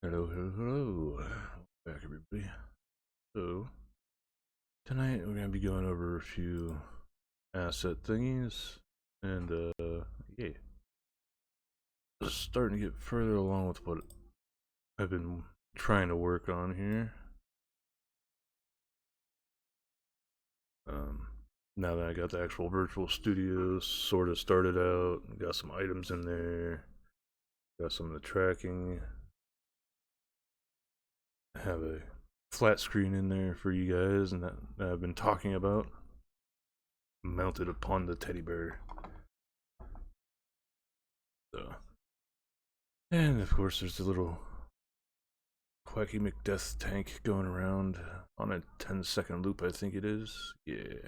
Hello, hello, hello. Back, everybody. So, tonight we're going to be going over a few asset thingies, and, yeah. Just starting to get further along with what I've been trying to work on here. Um, Now that I got the actual virtual studio sort of started out, got some items in there, got some of the tracking, have a flat screen in there for you guys, and that I've been talking about, mounted upon the teddy bear. So, and of course, there's the little Quacky McDeath tank going around on a 10-second loop, I think it is. Yeah.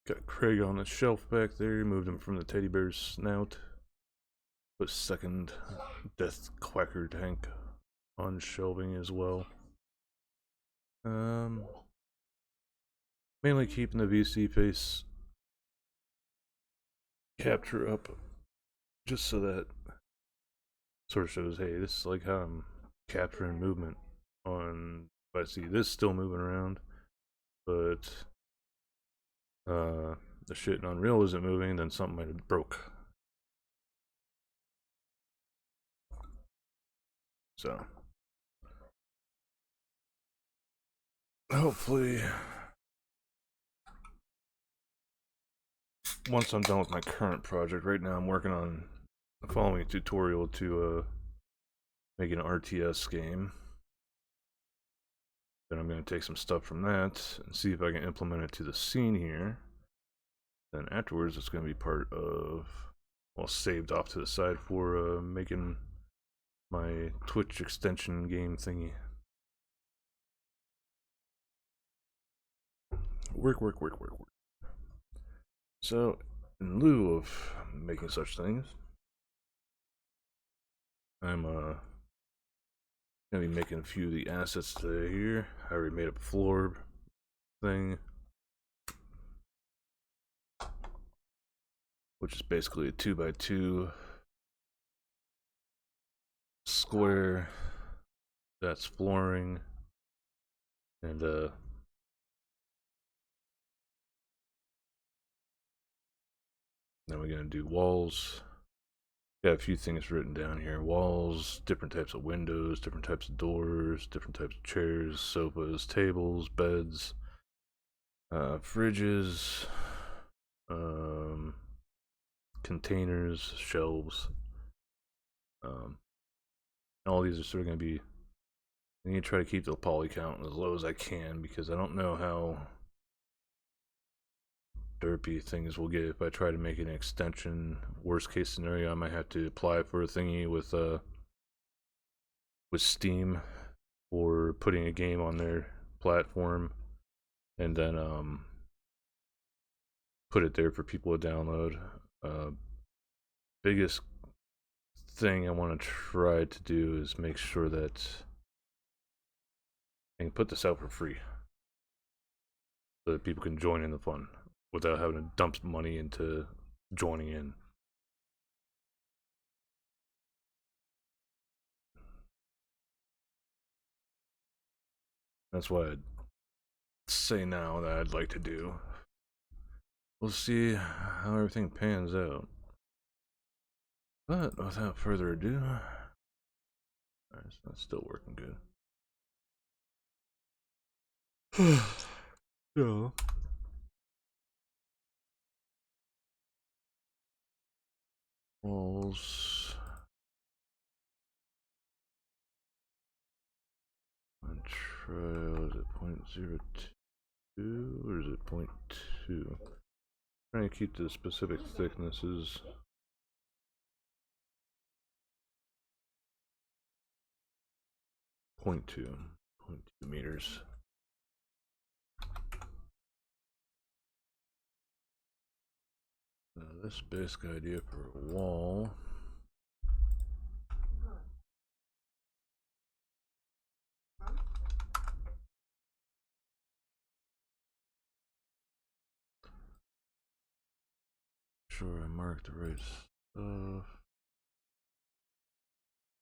Got Craig on the shelf back there, moved him from the teddy bear's snout. Put second Death Quacker tank on shelving as well. Um, Mainly keeping the VC face capture up just so that sort of shows, hey, this is like how I'm capturing movement on. If I see this still moving around, but the shit in Unreal isn't moving, then something might have broke. So hopefully, once I'm done with my current project, right now I'm working on following a tutorial to make an RTS game. Then I'm going to take some stuff from that and see if I can implement it to the scene here. Then afterwards, it's going to be part of, well, saved off to the side for making my Twitch extension game thingy. Work. So, in lieu of making such things, I'm gonna be making a few of the assets today here. I already made up a floor thing, which is basically a 2x2 square. That's flooring, and then we're gonna do walls. Got a few things written down here. Walls, different types of windows, different types of doors, different types of chairs, sofas, tables, beds, fridges, um, containers, shelves. All these are sort of going to be. I need to try to keep the poly count as low as I can because I don't know how derpy things will get if I try to make an extension. Worst case scenario, I might have to apply for a thingy with Steam for putting a game on their platform, and then put it there for people to download. Biggest thing I want to try to do is make sure that I can put this out for free so that people can join in the fun without having to dump money into joining in. That's what I'd say now that I'd like to do. We'll see how everything pans out. But without further ado, alright, so that's still working good. So, walls. I'm try, was it 0.02 or is it 0.2? Trying to keep the specific thicknesses. 0.2 meters. Now this basic idea for a wall. Sure, I marked the right stuff.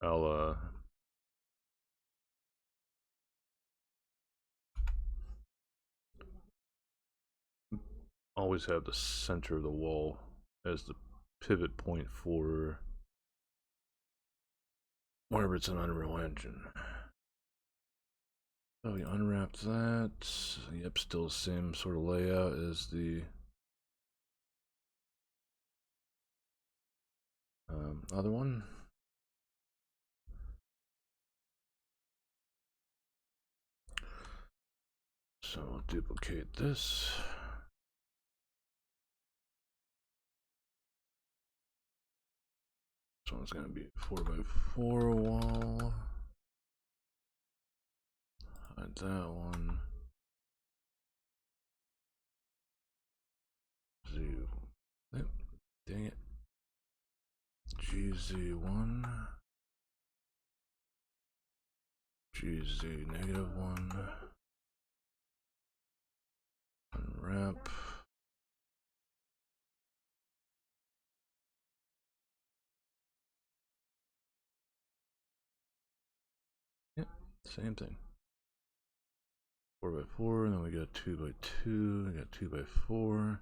I'll always have the center of the wall as the pivot point for whenever it's an Unreal Engine. So we unwrapped that. Yep, still the same sort of layout as the other one. So we'll duplicate this. This one's going to be 4x4 wall. Hide that one. Yep, dang it. GZ1. GZ-1. Unwrap. Yep, same thing. 4x4, and then we got 2x2, we got 2x4.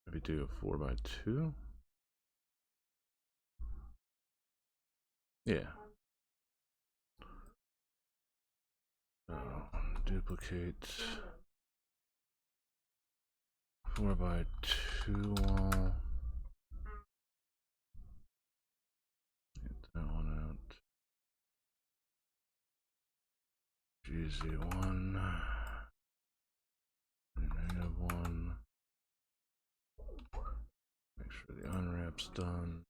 Maybe do a 4x2. Yeah. So duplicate 4x2 wall. Get that one out. GZ1. -1. Make sure the unwrap's done.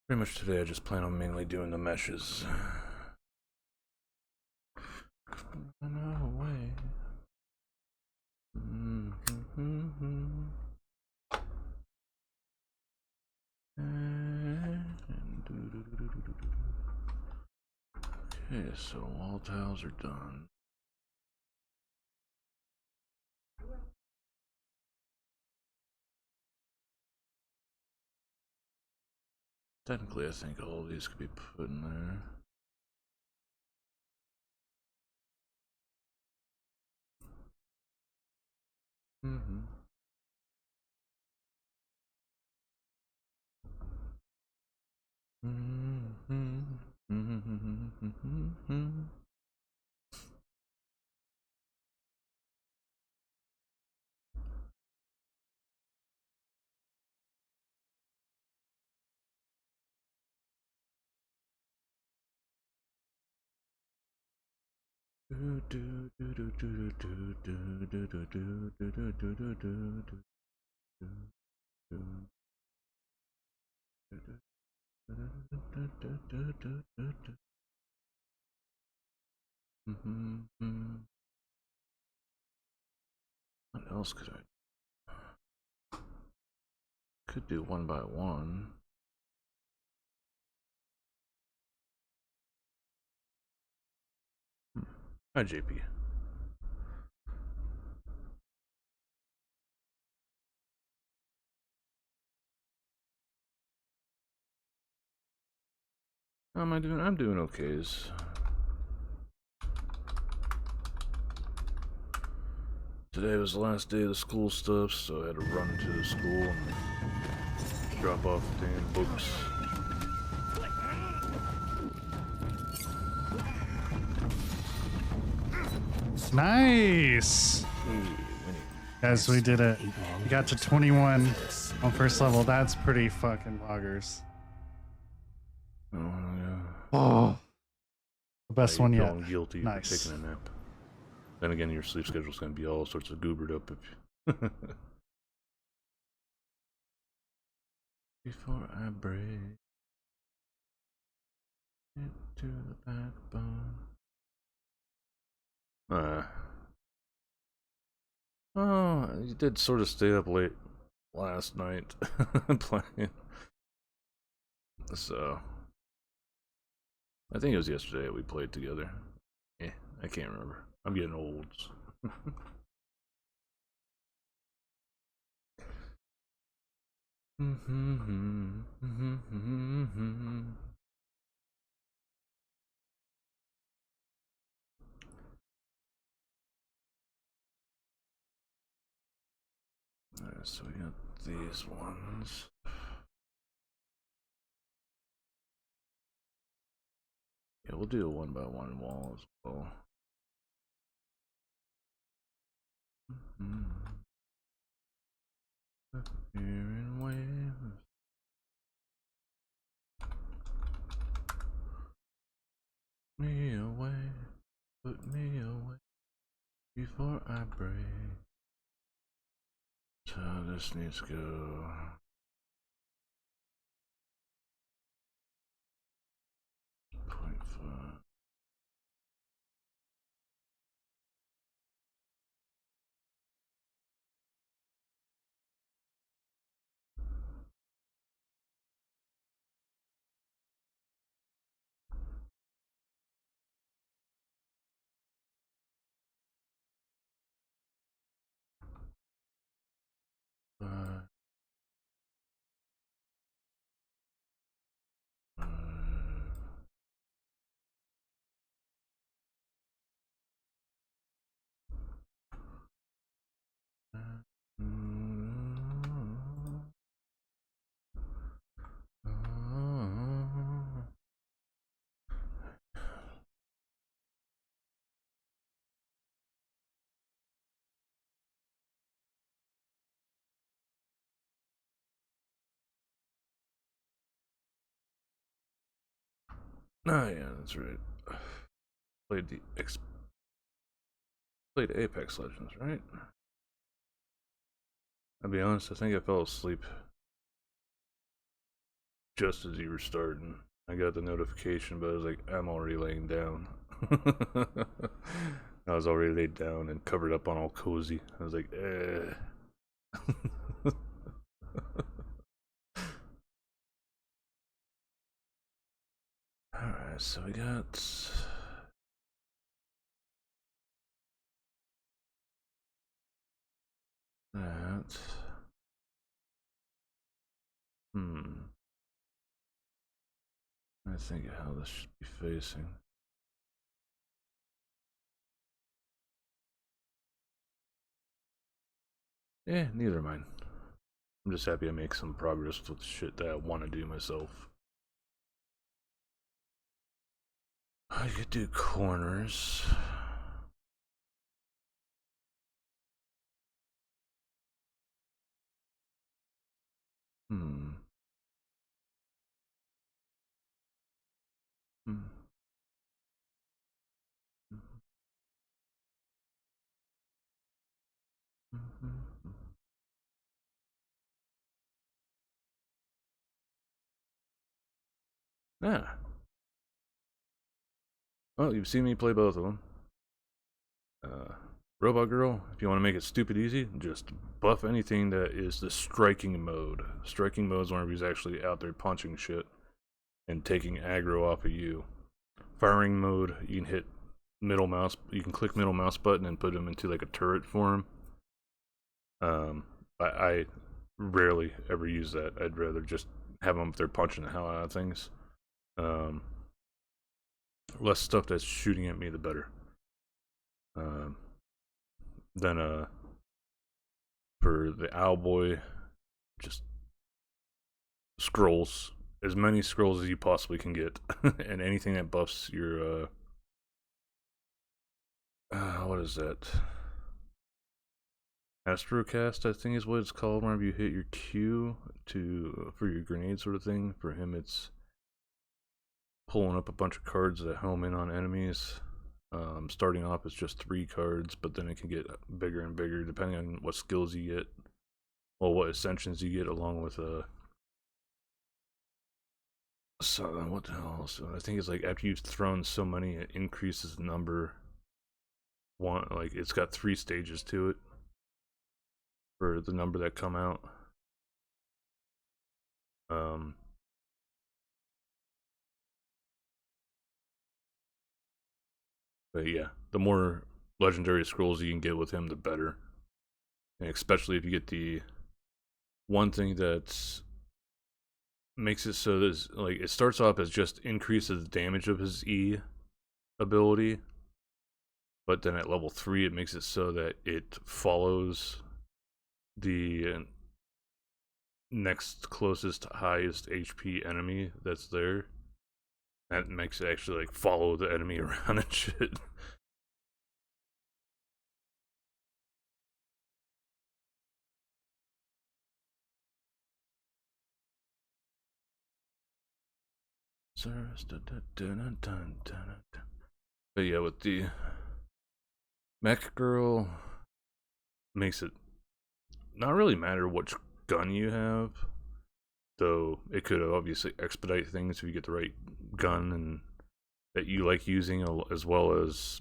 Pretty much today I just plan on mainly doing the meshes. Run away. Okay, so wall tiles are done. Technically, I think all of these could be put in there. What else could I? Could do one by one. Hi, JP. How am I doing? I'm doing okay. Today was the last day of the school stuff, so I had to run to the school and drop off the damn books. Nice! Guys, we did it. We got to 21 on first level. That's pretty fucking boggers. Oh, yeah. Oh. The best one yet. I'm guilty Nice. for taking a nap. Then again, your sleep schedule's going to be all sorts of goobered up if before I break it to the backbone. Uh, oh, you did sort of stay up late last night playing. So, I think it was yesterday we played together. I can't remember. I'm getting old. Alright, so we got these ones. Yeah, we'll do a one by one wall as well. Hearing waves. Me away, put me away before I break. So this needs to go. 0.5. Oh yeah, that's right. Played played Apex Legends, right? I'll be honest, I think I fell asleep just as you were starting. I got the notification, but I was like, I'm already laying down. I was already laid down and covered up on all cozy. I was like, eh. Alright, so we got that. I think of how this should be facing. Neither mind. I'm just happy I make some progress with shit that I want to do myself. I could do corners. Hmm. Hmm. Yeah. Well, you've seen me play both of them. Robot Girl, if you want to make it stupid easy, just buff anything that is the striking mode. Striking mode is whenever he's actually out there punching shit and taking aggro off of you. Firing mode, you can hit middle mouse, you can click middle mouse button and put him into like a turret form. I rarely ever use that. I'd rather just have them up there punching the hell out of things. Less stuff that's shooting at me, the better. Then for the Owlboy, just scrolls, as many scrolls as you possibly can get, and anything that buffs your what is that? Astrocast, I think is what it's called. Whenever you hit your Q for your grenade sort of thing. For him, it's pulling up a bunch of cards that home in on enemies. Starting off it's just 3 cards, but then it can get bigger and bigger depending on what skills you get, well, what ascensions you get, along with so what the hell? So I think it's like after you've thrown so many, it increases the number one, like it's got 3 stages to it for the number that come out. But yeah, the more legendary scrolls you can get with him, the better. And especially if you get the one thing that's makes it so that like it starts off as just increases the damage of his E ability, but then at level 3 it makes it so that it follows the next closest highest HP enemy that's there. That makes it actually like follow the enemy around and shit. But yeah, with the Mech Girl, makes it not really matter which gun you have, though it could obviously expedite things if you get the right gun and that you like using, as well as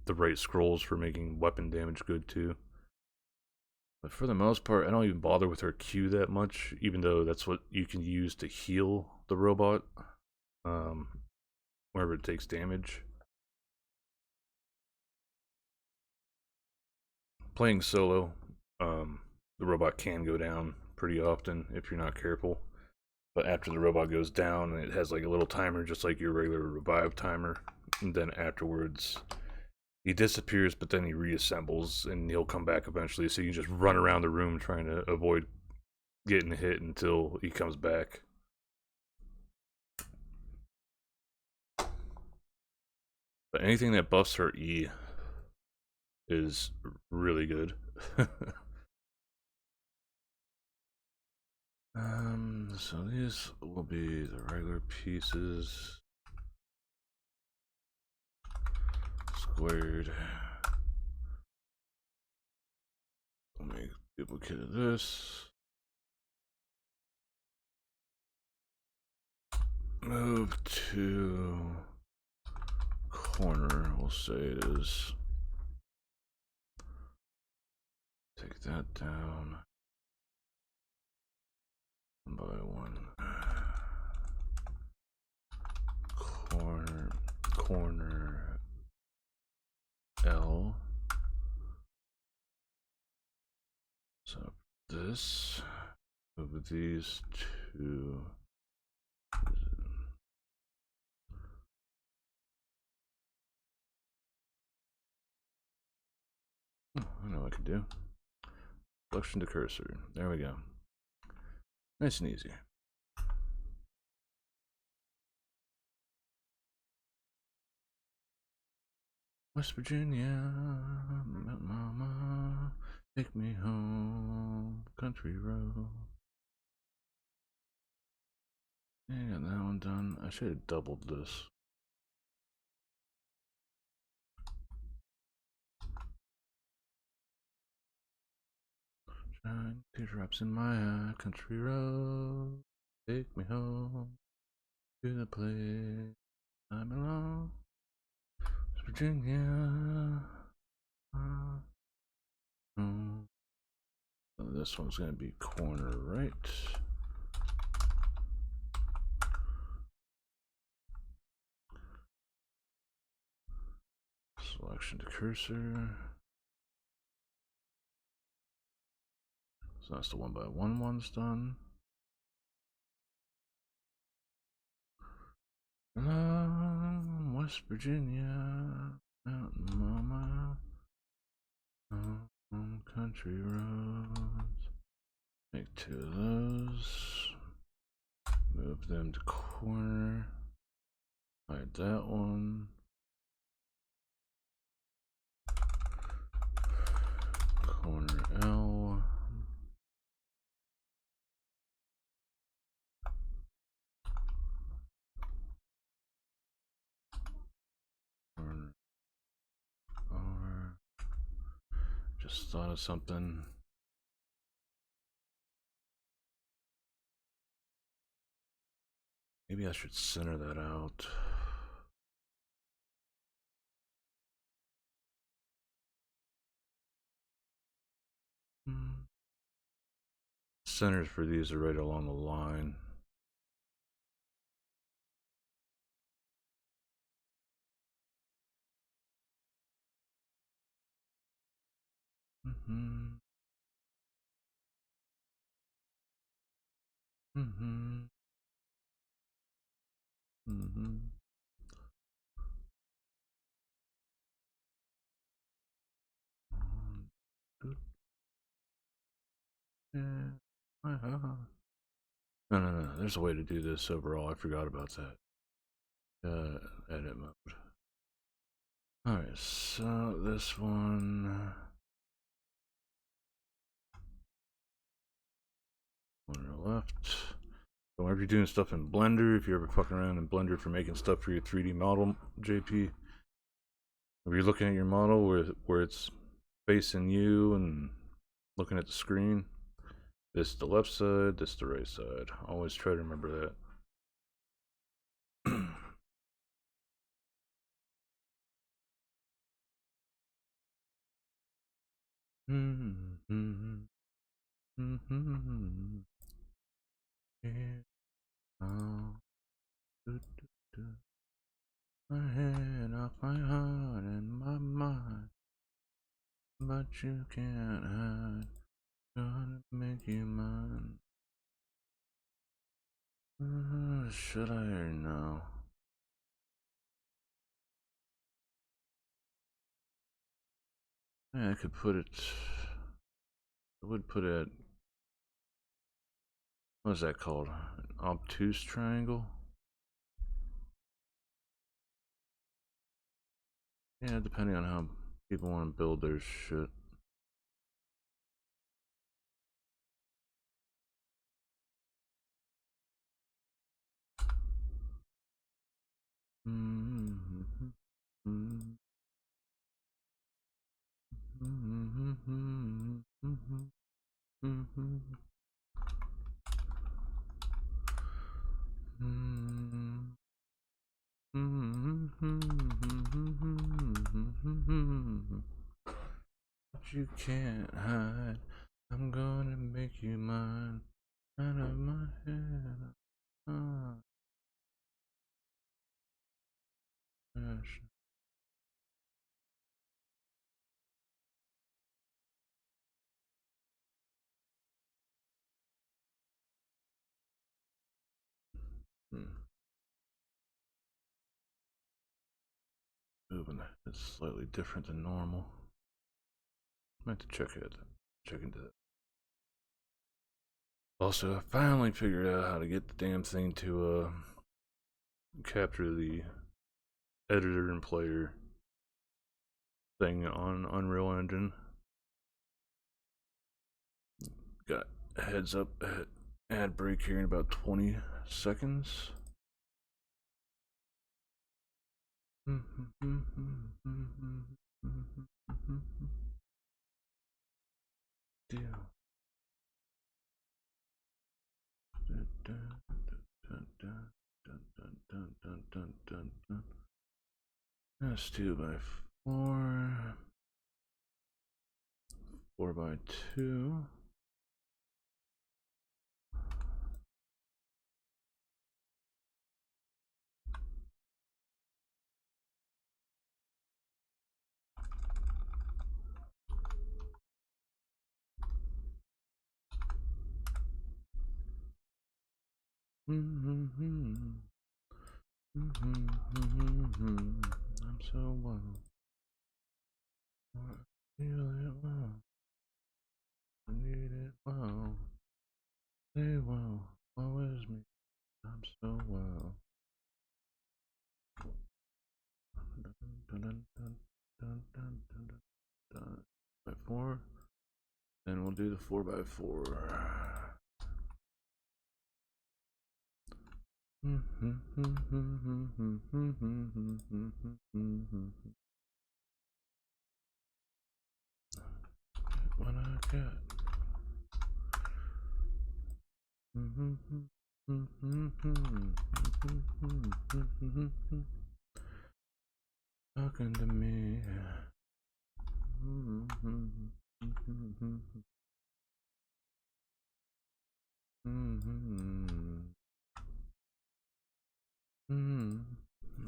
the right scrolls for making weapon damage good too. But for the most part, I don't even bother with her Q that much, even though that's what you can use to heal the robot whenever it takes damage. Playing solo, the robot can go down pretty often if you're not careful. But after the robot goes down, it has like a little timer, just like your regular revive timer. And then afterwards, he disappears, but then he reassembles, and he'll come back eventually. So you can just run around the room trying to avoid getting hit until he comes back. But anything that buffs her E is really good. So these will be the regular pieces. Squared. I'll make a duplicate of this. Move to corner, we'll say it is. Take that down. One by one. Corner L. So this, move these two. I know what I can do. Selection to cursor. There we go. Nice and easy. West Virginia, mama, take me home, country road. Yeah, got that one done. I should have doubled this. Shine teardrops in my eye, country road, take me home to the place I belong. West Virginia. So this one's going to be corner right. Selection to cursor. So that's the one by one one's done. West Virginia, mountain mama, country roads. Make 2 of those. Move them to corner. Hide that one. Corner L. Corner R. Just thought of something. Maybe I should center that out. centers for these are right along the line. Mm-hmm. Mm-hmm. Mm-hmm. No. There's a way to do this overall. I forgot about that. Edit mode. Alright, so this one. On the left. So whenever you're doing stuff in Blender, if you're ever fucking around in Blender for making stuff for your 3D model, JP, if you're looking at your model where it's facing you and looking at the screen, this is the left side, this is the right side. Always try to remember that. Yeah. Oh. My head off my heart and my mind, but you can't hide. Gonna make you mine. Should I or no? Yeah, I could put it. I would put it. What is that called? An obtuse triangle? Yeah, depending on how people want to build their shit. But you can't hide. I'm gonna make you mine. Out of my head. Gosh. Moving it's slightly different than normal. I might have to check into that. Also, I finally figured out how to get the damn thing to capture the editor and player thing on Unreal Engine. Got a heads up ad break here in about 20 seconds. Deal. That's 2x4. 4x2. I'm so well. I feel it well. I need it well. Say well. Woe is me. I'm so well. By 4. Then we'll do the 4x4. What I got. Talking to me.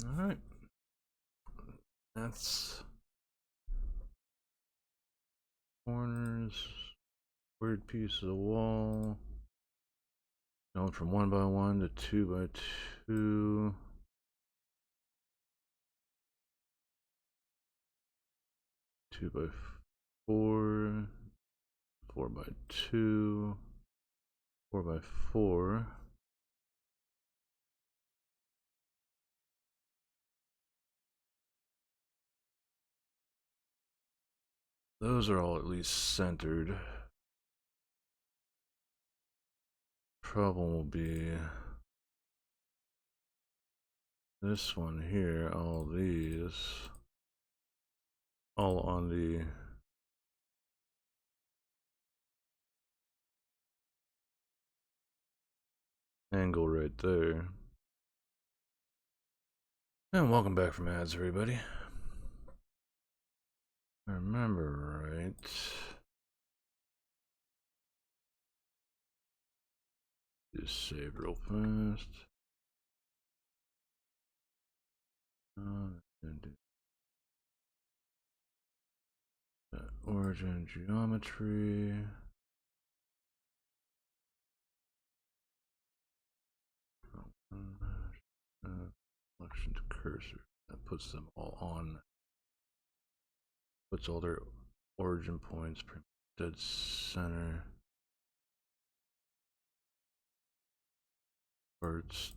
Alright. That's corners. Weird piece of the wall. Going from 1 by 1 to 2 by 2. 2 by 4. 4 by 2. 4 by 4. Those are all at least centered. Problem will be this one here, all these, all on the angle right there. And welcome back from ads, everybody. I remember right. Just save real fast. Origin geometry. Selection to cursor. That puts them all on. Puts all their origin points dead center. Parts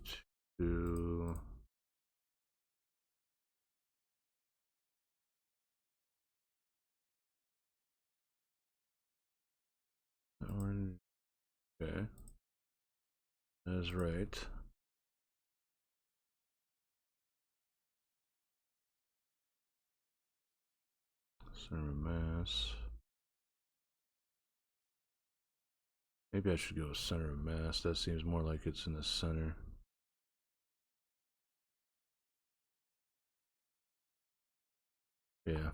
to okay. That is right. Center of mass. Maybe I should go with center of mass. That seems more like it's in the center. Yeah.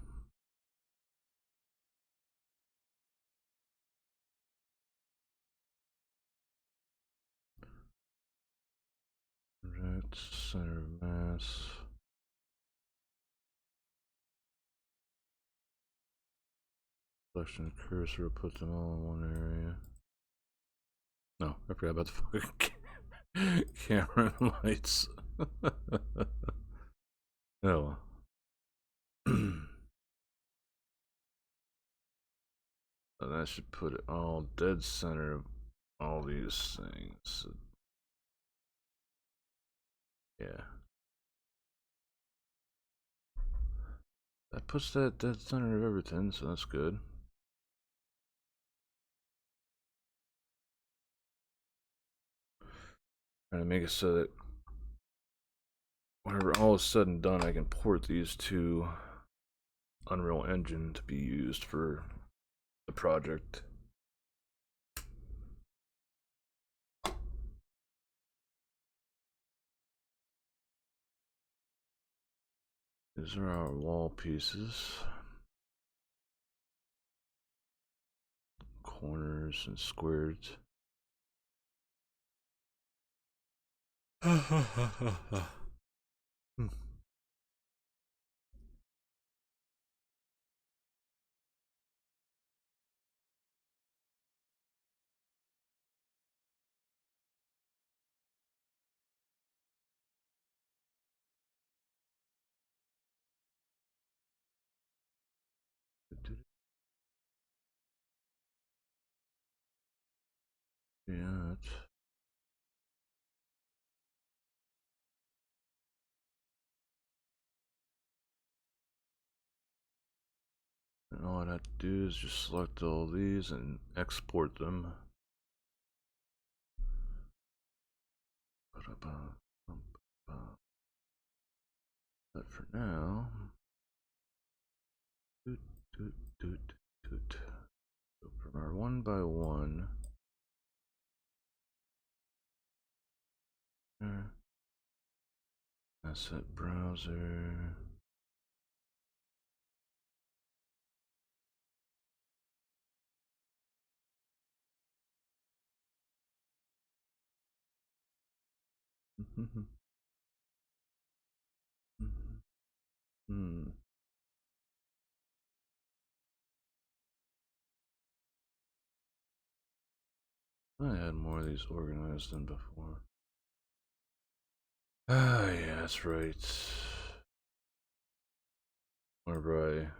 Right, center of mass. Selection of cursor will put them all in one area. No, I forgot about the fucking camera and lights. Oh. So that should put it all dead center of all these things. Yeah. That puts that dead center of everything, so that's good. Trying to make it so that whenever all is said and done, I can port these to Unreal Engine to be used for the project. These are our wall pieces. Corners and squares. Yeah. And all I have to do is just select all these and export them. But for now, so from our 1 by 1, asset browser. I had more of these organized than before. Ah, yeah, that's right. Whenever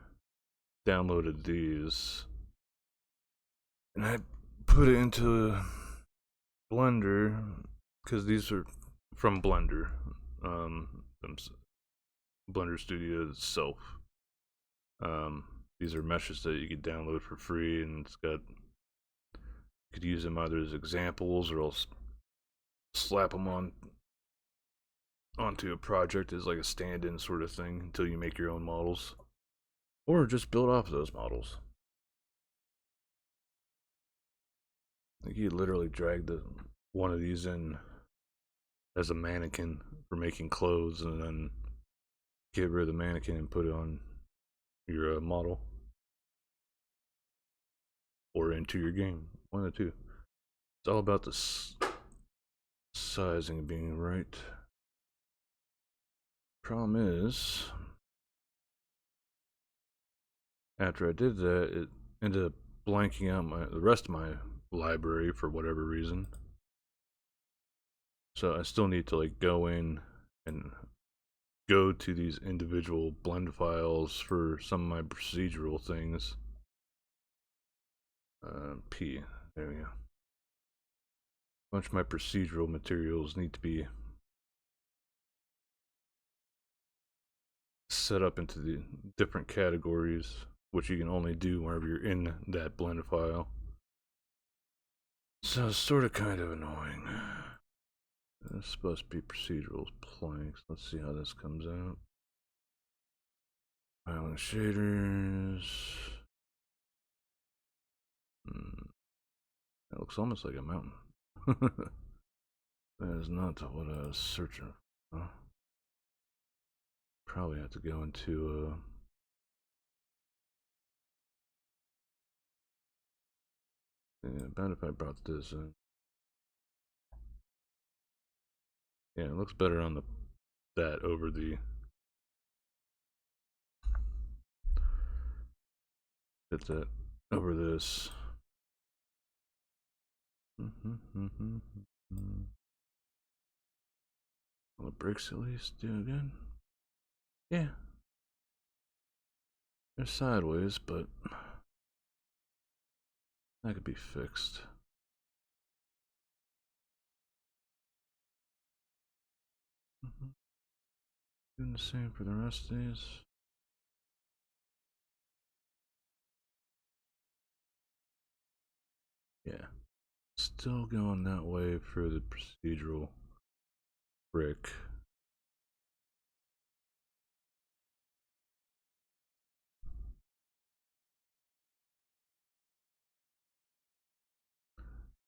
I downloaded these, and I put it into Blender, because these are from Blender, Blender Studio itself. These are meshes that you can download for free, and it's got, you could use them either as examples or else slap them onto a project as like a stand-in sort of thing until you make your own models, or just build off of those models. Like you literally drag one of these in as a mannequin for making clothes, and then get rid of the mannequin and put it on your model or into your game. One of the two. It's all about the sizing being right. Problem is, after I did that, it ended up blanking out the rest of my library for whatever reason. So I still need to like go in and go to these individual blend files for some of my procedural things. P, there we go. A bunch of my procedural materials need to be set up into the different categories, which you can only do whenever you're in that blend file. So it's sort of kind of annoying. It's supposed to be procedural planks. Let's see how this comes out. Filing shaders. That looks almost like a mountain. That is not what I was searching for. Probably have to go into yeah, bad if I brought this in. Yeah, it looks better on that over the hit that over this. Well, the bricks at least do good. Yeah. They're sideways, but that could be fixed. Doing the same for the rest of these. Yeah. Still going that way for the procedural brick.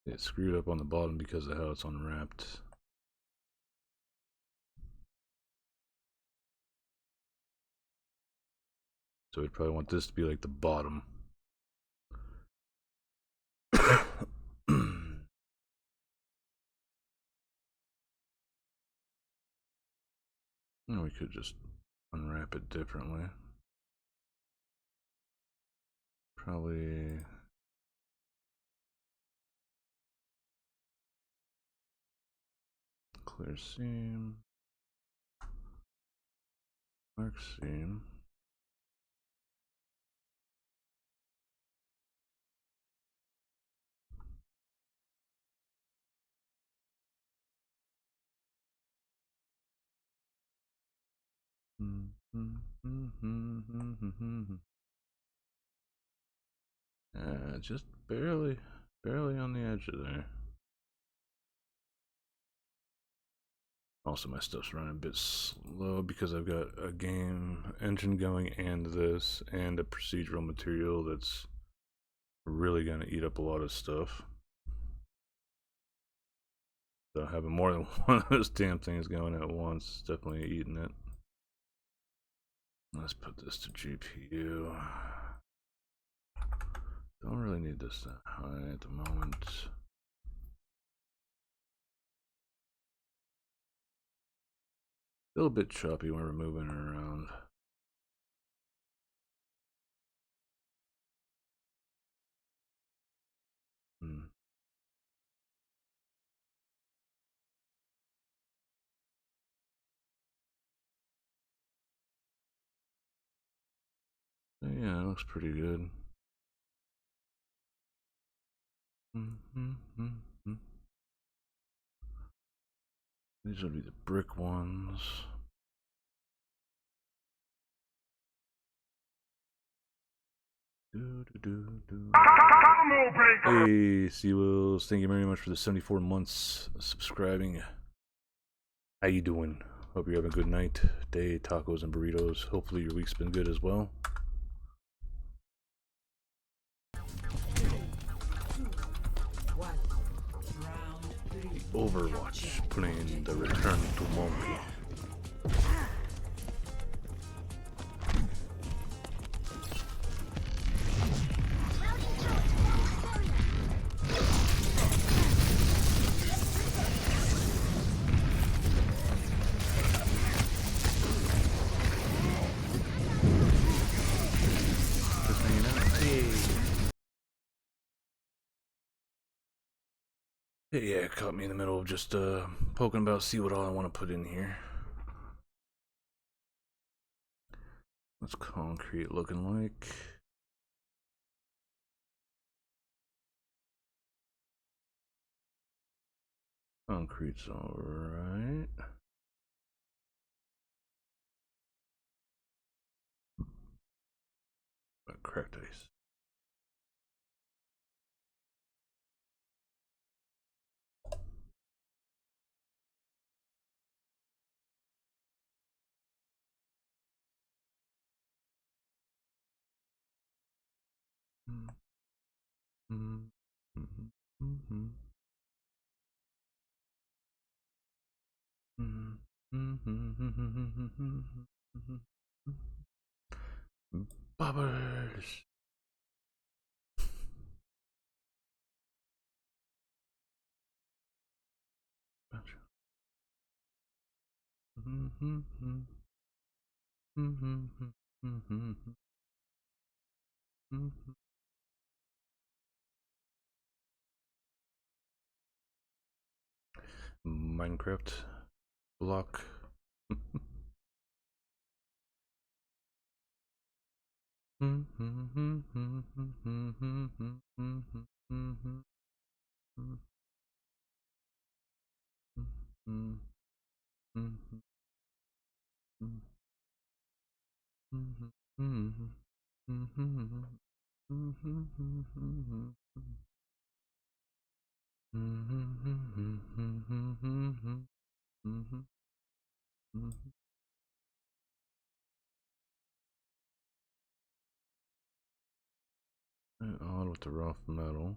It screwed up on the bottom because of how it's unwrapped. So we'd probably want this to be like the bottom. And we could just unwrap it differently. Probably clear seam, dark seam. Just barely on the edge of there. Also, my stuff's running a bit slow because I've got a game engine going and this and a procedural material that's really going to eat up a lot of stuff. So having more than one of those damn things going at once is definitely eating it. Let's put this to GPU. Don't really need this that high at the moment. little bit choppy when we're moving around. Yeah, it looks pretty good. These would be the brick ones. Hey, Seawills, thank you very much for the 74 months subscribing. How you doing? Hope you're having a good night, day, tacos and burritos. Hopefully your week's been good as well. Overwatch playing the Return to Monkey. Yeah, it caught me in the middle of just poking about, see what all I want to put in here. What's concrete looking like? Concrete's alright. Cracked ice. Bubbles. Minecraft block. On with the rough metal.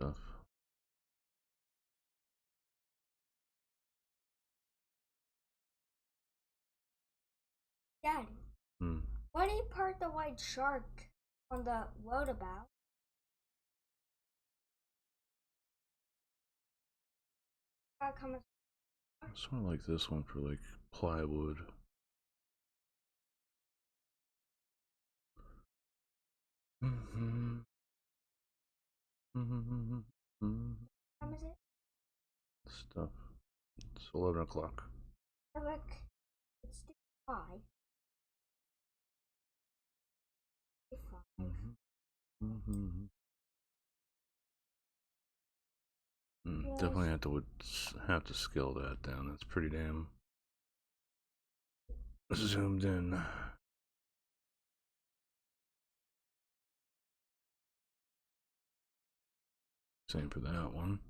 Stuff. Daddy, why do you park the white shark on the roundabout? Sort of like this one for like plywood. What time is it? Stuff. It's 11 o'clock. Look, it's 5. Definitely have to scale that down. That's pretty damn zoomed in. Same for that one.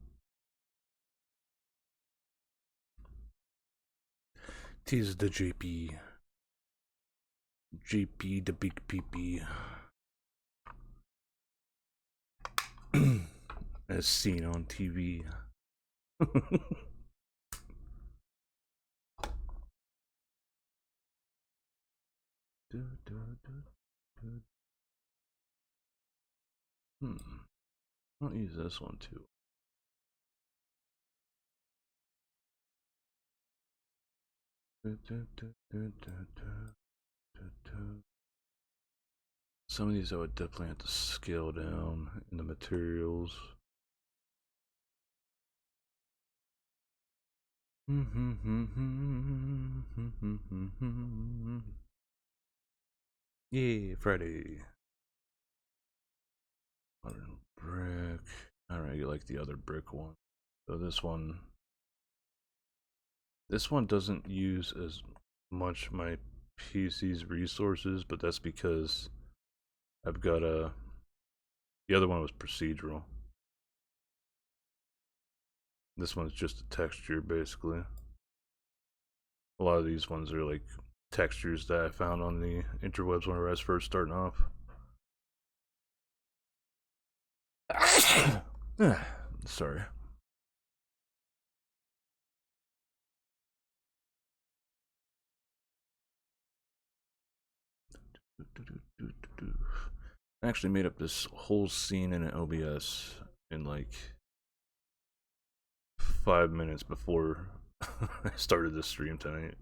Tease the JP. JP the big PP. As seen on TV. I'll use this one too. Some of these I would definitely have to scale down in the materials. Yay, Friday. Modern brick. I don't really like the other brick one. So this one doesn't use as much my PC's resources, but that's because I've got the other one was procedural. This one's just a texture, basically. A lot of these ones are like textures that I found on the interwebs when I was first starting off. Sorry. I actually made up this whole scene in an OBS in like 5 minutes before I started the stream tonight.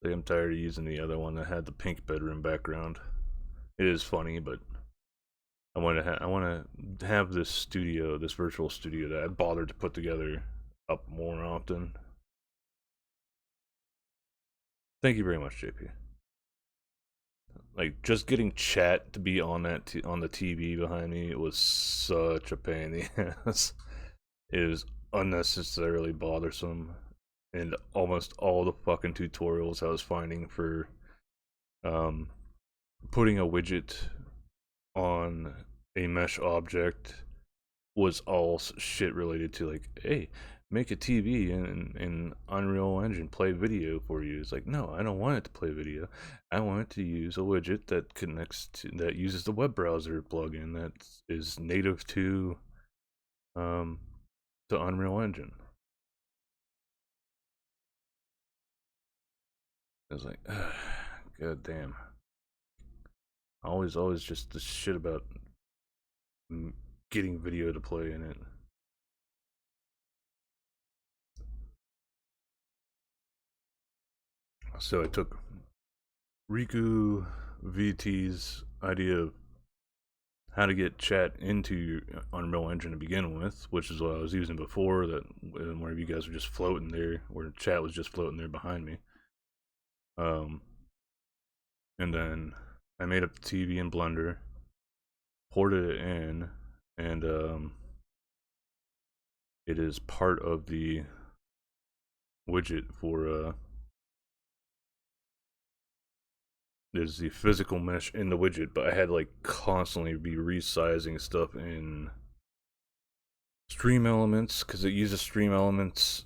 Like, I'm tired of using the other one that had the pink bedroom background. It is funny, but I want to have this studio, this virtual studio that I bothered to put together up more often. Thank you very much, JP. Like, just getting chat to be on that on the TV behind me was such a pain in the ass. It was unnecessarily bothersome, and almost all the fucking tutorials I was finding for putting a widget on a mesh object was all shit related to, like, hey, make a TV in Unreal Engine, play video for you. It's like, no, I don't want it to play video. I want it to use a widget that connects to, that uses the web browser plugin that is native to Unreal Engine. I was like, god damn. Always just the shit about getting video to play in it. So I took Riku VT's idea of how to get chat into Unreal Engine to begin with, which is what I was using before, that where you guys were just floating there, where chat was just floating there behind me. And then I made up the TV in Blender, ported it in, and it is part of the widget for there's the physical mesh in the widget, but I had to like constantly be resizing stuff in Stream Elements because it uses Stream Elements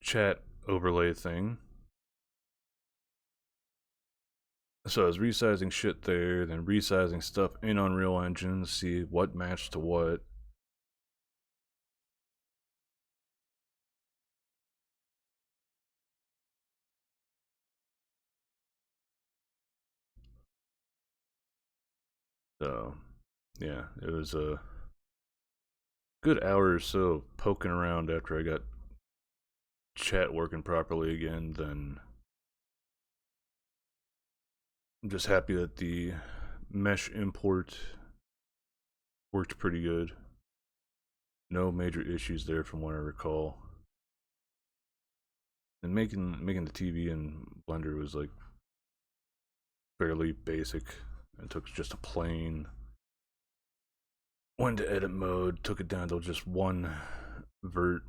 chat overlay thing. So I was resizing shit there, then resizing stuff in Unreal Engine to see what matched to what. So, yeah, it was a good hour or so of poking around after I got chat working properly again. Then I'm just happy that the mesh import worked pretty good. No major issues there from what I recall. And making the TV in Blender was like fairly basic. It took just a plain went to edit mode, took it down to just one vert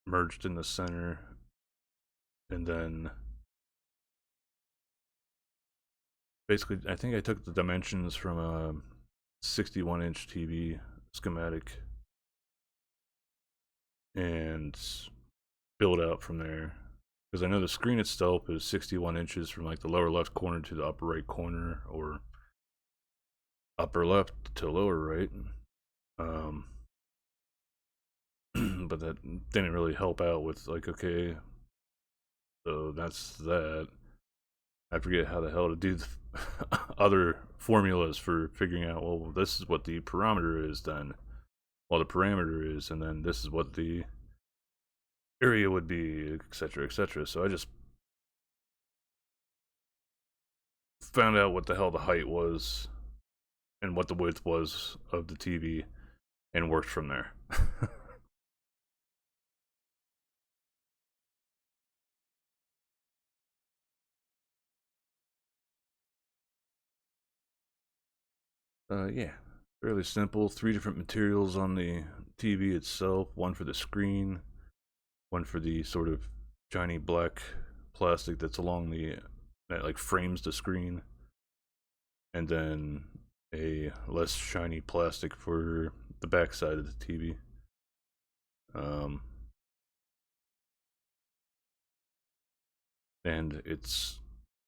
merged in the center, and then basically I think I took the dimensions from a 61-inch TV schematic and build out from there, because I know the screen itself is 61 inches from like the lower left corner to the upper right corner, or upper left to lower right. But that didn't really help out with like, okay, so that's that. I forget how the hell to do the other formulas for figuring out, well, this is what the parameter is then. Well, the parameter is, and then this is what the area would be, etc., etc. So I just found out what the hell the height was and what the width was of the TV and worked from there. Yeah, fairly simple. 3 different materials on the TV itself, one for the screen, one for the sort of shiny black plastic that's along the that like frames the screen, and then a less shiny plastic for the back side of the TV. And its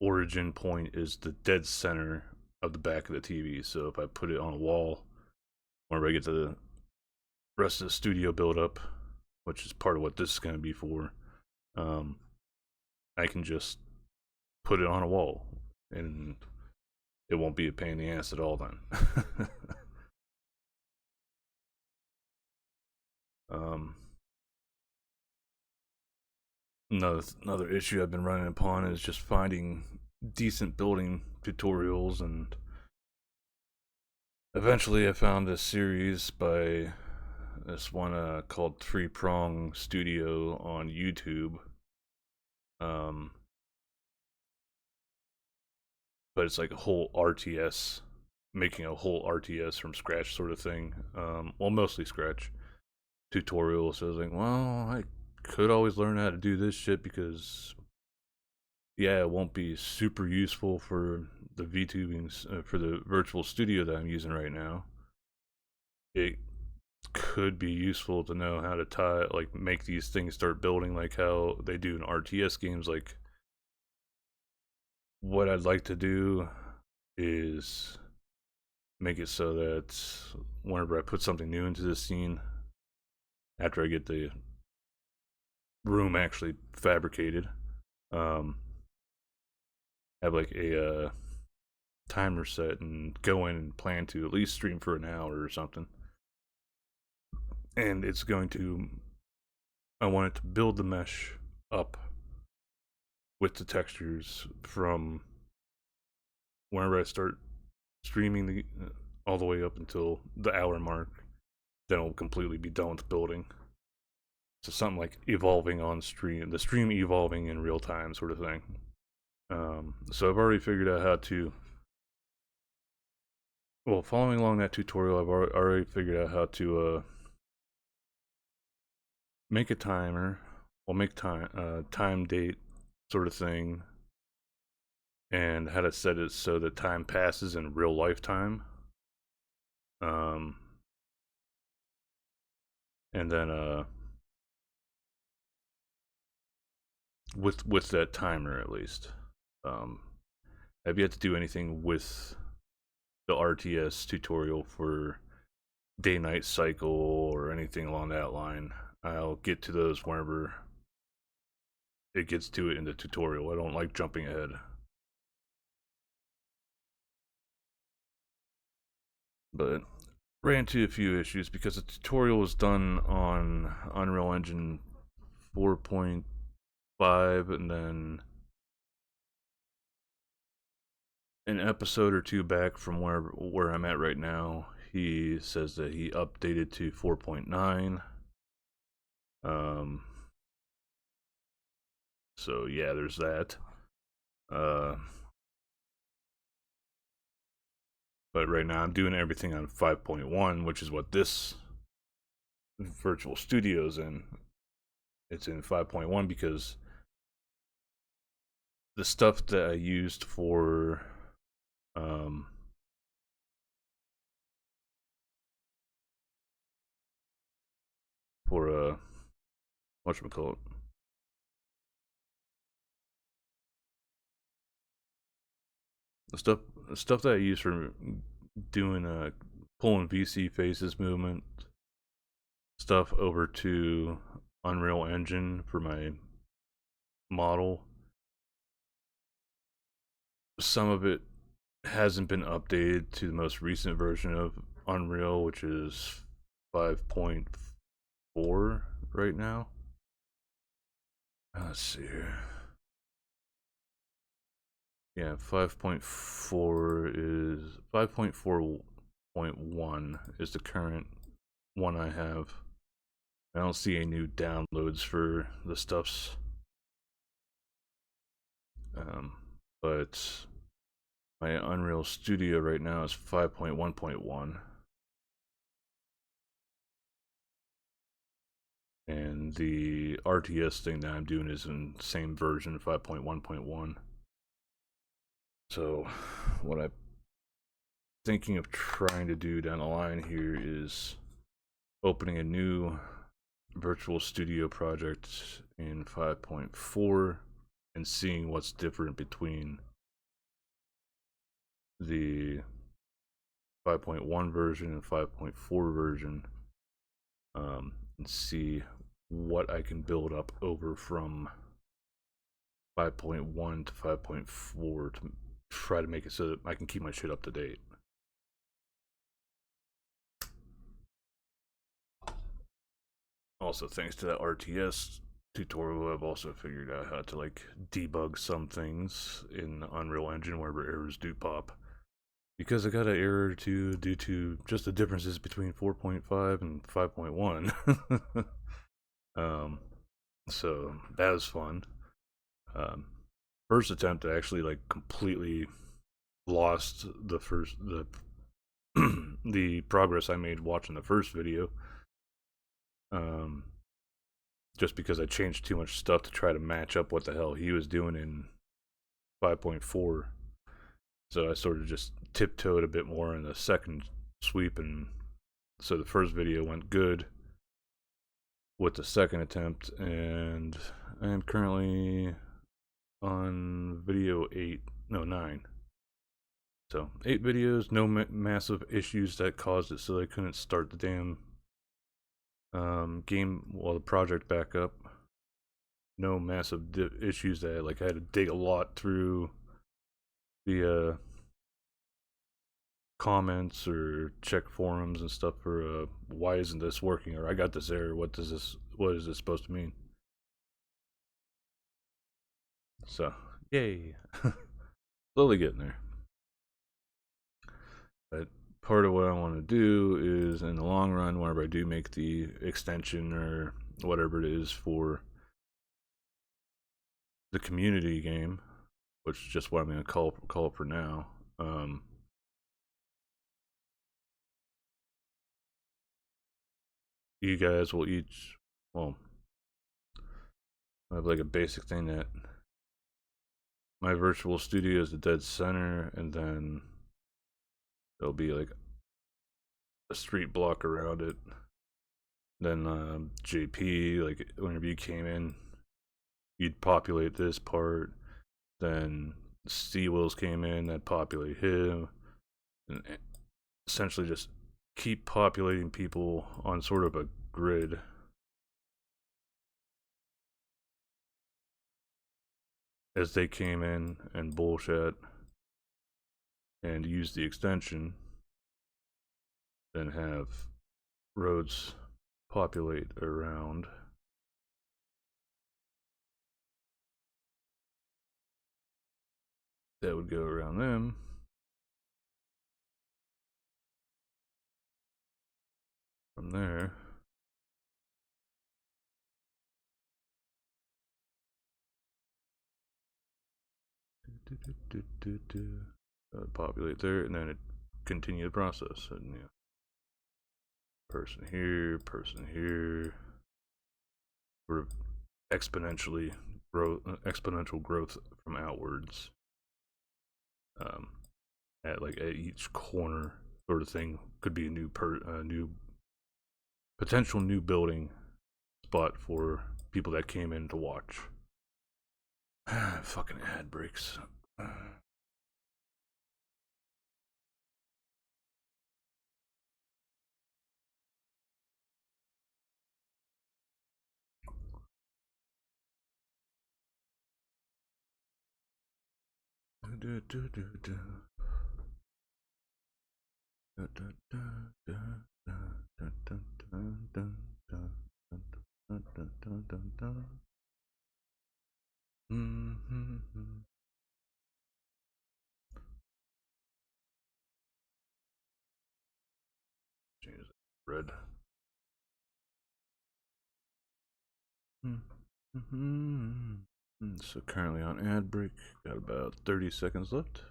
origin point is the dead center of the back of the TV. So if I put it on a wall, whenever I get the rest of the studio built up, which is part of what this is going to be for, I can just put it on a wall and it won't be a pain in the ass at all then. Another issue I've been running upon is just finding decent building tutorials, and eventually I found a series by this one called Three Prong Studio on YouTube. But it's like a whole RTS, making a whole RTS from scratch sort of thing. Well, mostly scratch tutorial. So I was like, well, I could always learn how to do this shit because, yeah, it won't be super useful for the VTubing, for the virtual studio that I'm using right now. It could be useful to know how to make these things start building like how they do in RTS games. Like, what I'd like to do is make it so that whenever I put something new into the scene, after I get the room actually fabricated, have like a timer set and go in and plan to at least stream for an hour or something. And I want it to build the mesh up with the textures from whenever I start streaming all the way up until the hour mark. Then it'll completely be done with building. So something like evolving on stream, the stream evolving in real time sort of thing. So I've already figured out how to, well, following along that tutorial, I've already figured out how to make a timer, make time date sort of thing, and how to set it so that time passes in real life time. And then with that timer at least, I've yet to do anything with the RTS tutorial for day-night cycle or anything along that line. I'll get to those whenever it gets to it in the tutorial. I don't like jumping ahead. But ran into a few issues because the tutorial was done on Unreal Engine 4.5, and then an episode or two back from where I'm at right now, he says that he updated to 4.9. So yeah, there's that. But right now I'm doing everything on 5.1, which is what this virtual studio's in. It's in 5.1 because the stuff that I used for whatchamacallit, the stuff that I use for doing pulling VC faces movement stuff over to Unreal Engine for my model some of it hasn't been updated to the most recent version of Unreal, which is 5.4 right now. Let's see here. Yeah, 5.4 is 5.4.1 is the current one I have. I don't see any new downloads for the stuffs. But my Unreal Studio right now is 5.1.1. And the RTS thing that I'm doing is in the same version, 5.1.1. So what I'm thinking of trying to do down the line here is opening a new virtual studio project in 5.4 and seeing what's different between the 5.1 version and 5.4 version, and see what I can build up over from 5.1 to 5.4 to try to make it so that I can keep my shit up to date. Also, thanks to that RTS tutorial, I've also figured out how to like debug some things in Unreal Engine wherever errors do pop. Because I got an error or two due to just the differences between 4.5 and 5.1. So that was fun. First attempt, I actually like completely lost the the progress I made watching the first video. Just because I changed too much stuff to try to match up what the hell he was doing in 5.4. So I sort of just tiptoed a bit more in the second sweep, and so the first video went good with the second attempt, and I am currently on video 9. So 8 videos, no massive issues that caused it so I couldn't start the damn game while the project back up. No massive issues that like I had to dig a lot through the comments or check forums and stuff for why isn't this working, or I got this error, what is this supposed to mean? So yay. Slowly getting there. But part of what I want to do is in the long run, whenever I do make the extension or whatever it is for the community game, which is just what I'm going to call it for now, you guys will each, well, I have like a basic thing that my virtual studio is the dead center, and then there'll be like a street block around it. Then JP, like whenever you came in, you'd populate this part. Then Seawills came in, that'd populate him, and essentially just keep populating people on sort of a grid. As they came in and bullshit and use the extension, then have roads populate around. That would go around them. From there, populate there, and then it continue the process. And yeah, person here, sort of exponential growth from outwards. At each corner, sort of thing, could be a new potential new building spot for people that came in to watch. Fucking ad breaks. Change that red. So currently on ad break, got about 30 seconds left.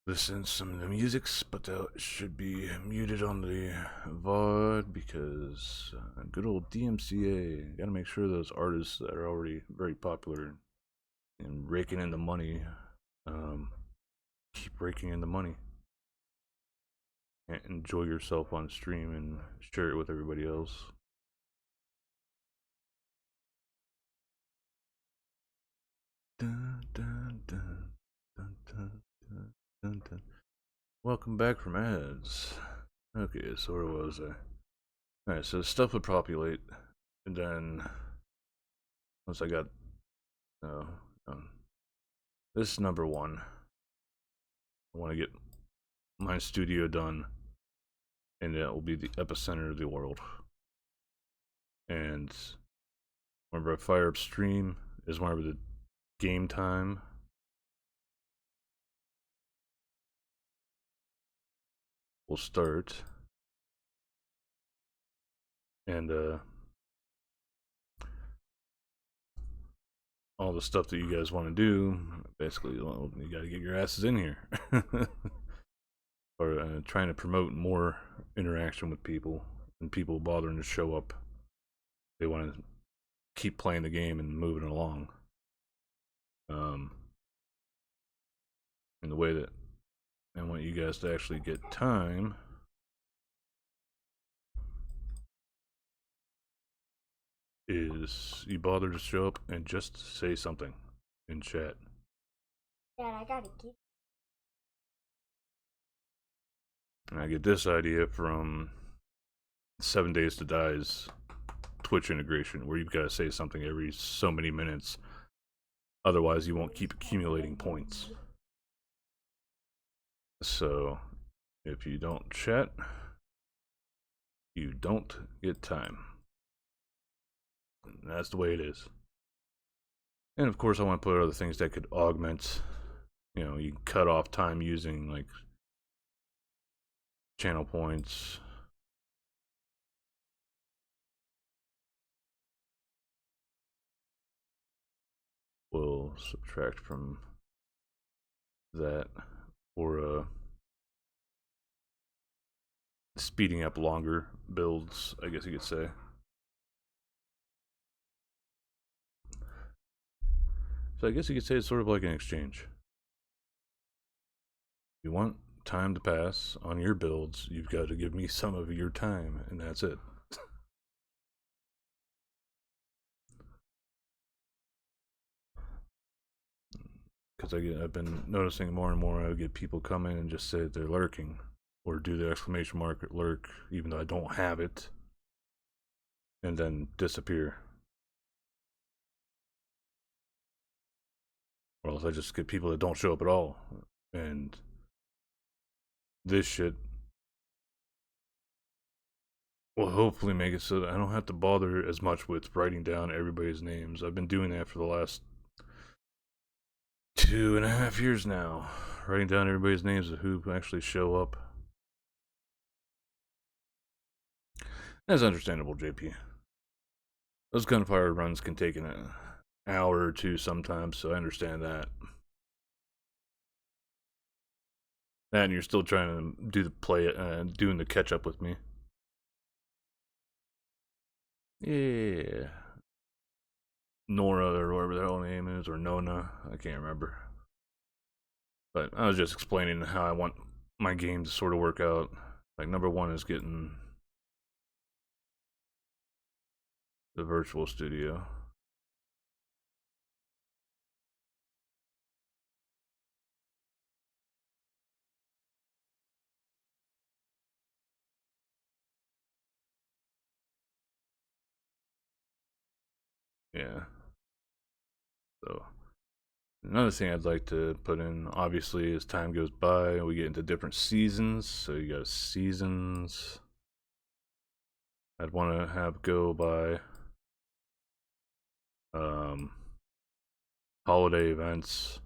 Listen to some of the musics, but that should be muted on the VOD because good old DMCA. Gotta make sure those artists that are already very popular and raking in the money, keep raking in the money. And enjoy yourself on stream and share it with everybody else. Dun, dun, dun, dun, dun, dun, dun, dun. Welcome back from ads. Okay, so where was I? Alright, so stuff would populate, and then once I got this is number one. I want to get my studio done, and that will be the epicenter of the world. And whenever I fire up stream is whenever the game time will start. And all the stuff that you guys want to do, basically, well, you got to get your asses in here. Or trying to promote more interaction with people and people bothering to show up. They want to keep playing the game and moving along. And the way that I want you guys to actually get time is you bother to show up and just say something in chat. Dad, I gotta keep. And I get this idea from 7 Days to Die's Twitch integration, where you've got to say something every so many minutes. Otherwise, you won't keep accumulating points. So, if you don't chat, you don't get time. And that's the way it is. And of course, I want to put other things that could augment. You know, you can cut off time using like channel points. We'll subtract from that, or speeding up longer builds, I guess you could say. So I guess you could say it's sort of like an exchange. You want time to pass on your builds, you've got to give me some of your time, and that's it. Because I've been noticing more and more I get people come in and just say they're lurking, or do the exclamation mark lurk even though I don't have it, and then disappear. Or else I just get people that don't show up at all. And this shit will hopefully make it so that I don't have to bother as much with writing down everybody's names. I've been doing that for the last 2.5 years now, writing down everybody's names of who actually show up. That's understandable, JP. Those gunfire runs can take an hour or two sometimes, so I understand that. And you're still trying to do the play, doing the catch up with me. Yeah. Nora, or whatever their whole name is, or Nona, I can't remember. But I was just explaining how I want my game to sort of work out. Like, number one is getting the virtual studio. Yeah. So Another thing I'd like to put in, obviously, as time goes by, we get into different seasons. So you got seasons. I'd want to have go by holiday events.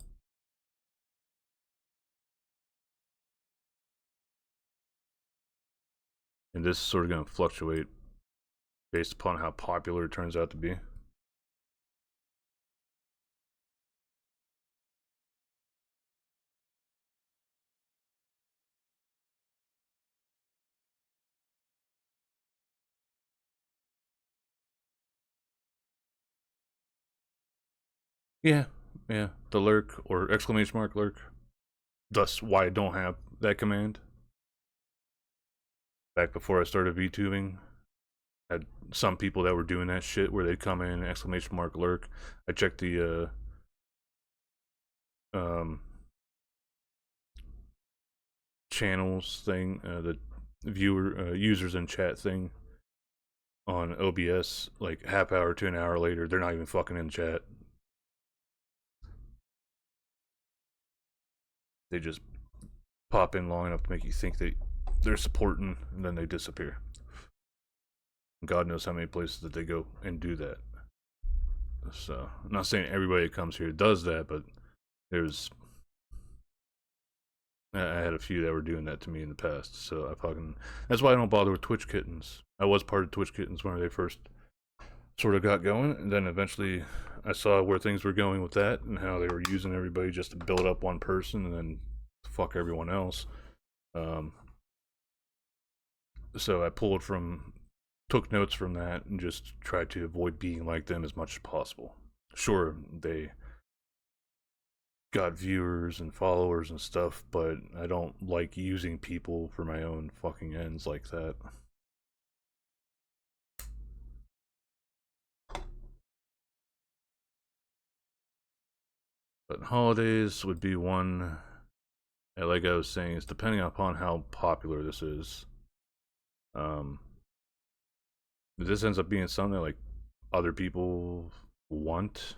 And this is sort of going to fluctuate based upon how popular it turns out to be. Yeah, yeah. The lurk or exclamation mark lurk. Thus why I don't have that command. Back before I started VTubing, I had some people that were doing that shit where they'd come in exclamation mark lurk. I checked the channels thing, the viewer users in chat thing on OBS. Like half hour to an hour later, they're not even fucking in chat. They just pop in long enough to make you think they're supporting, and then they disappear. God knows how many places that they go and do that. So I'm not saying everybody that comes here does that, but I had a few that were doing that to me in the past. So that's why I don't bother with Twitch Kittens. I was part of Twitch Kittens when they first sort of got going, and then eventually I saw where things were going with that and how they were using everybody just to build up one person and then fuck everyone else. So I took notes from that and just tried to avoid being like them as much as possible. Sure, they got viewers and followers and stuff, but I don't like using people for my own fucking ends like that. But holidays would be one. And like I was saying, it's depending upon how popular this is. If this ends up being something that, like, other people want,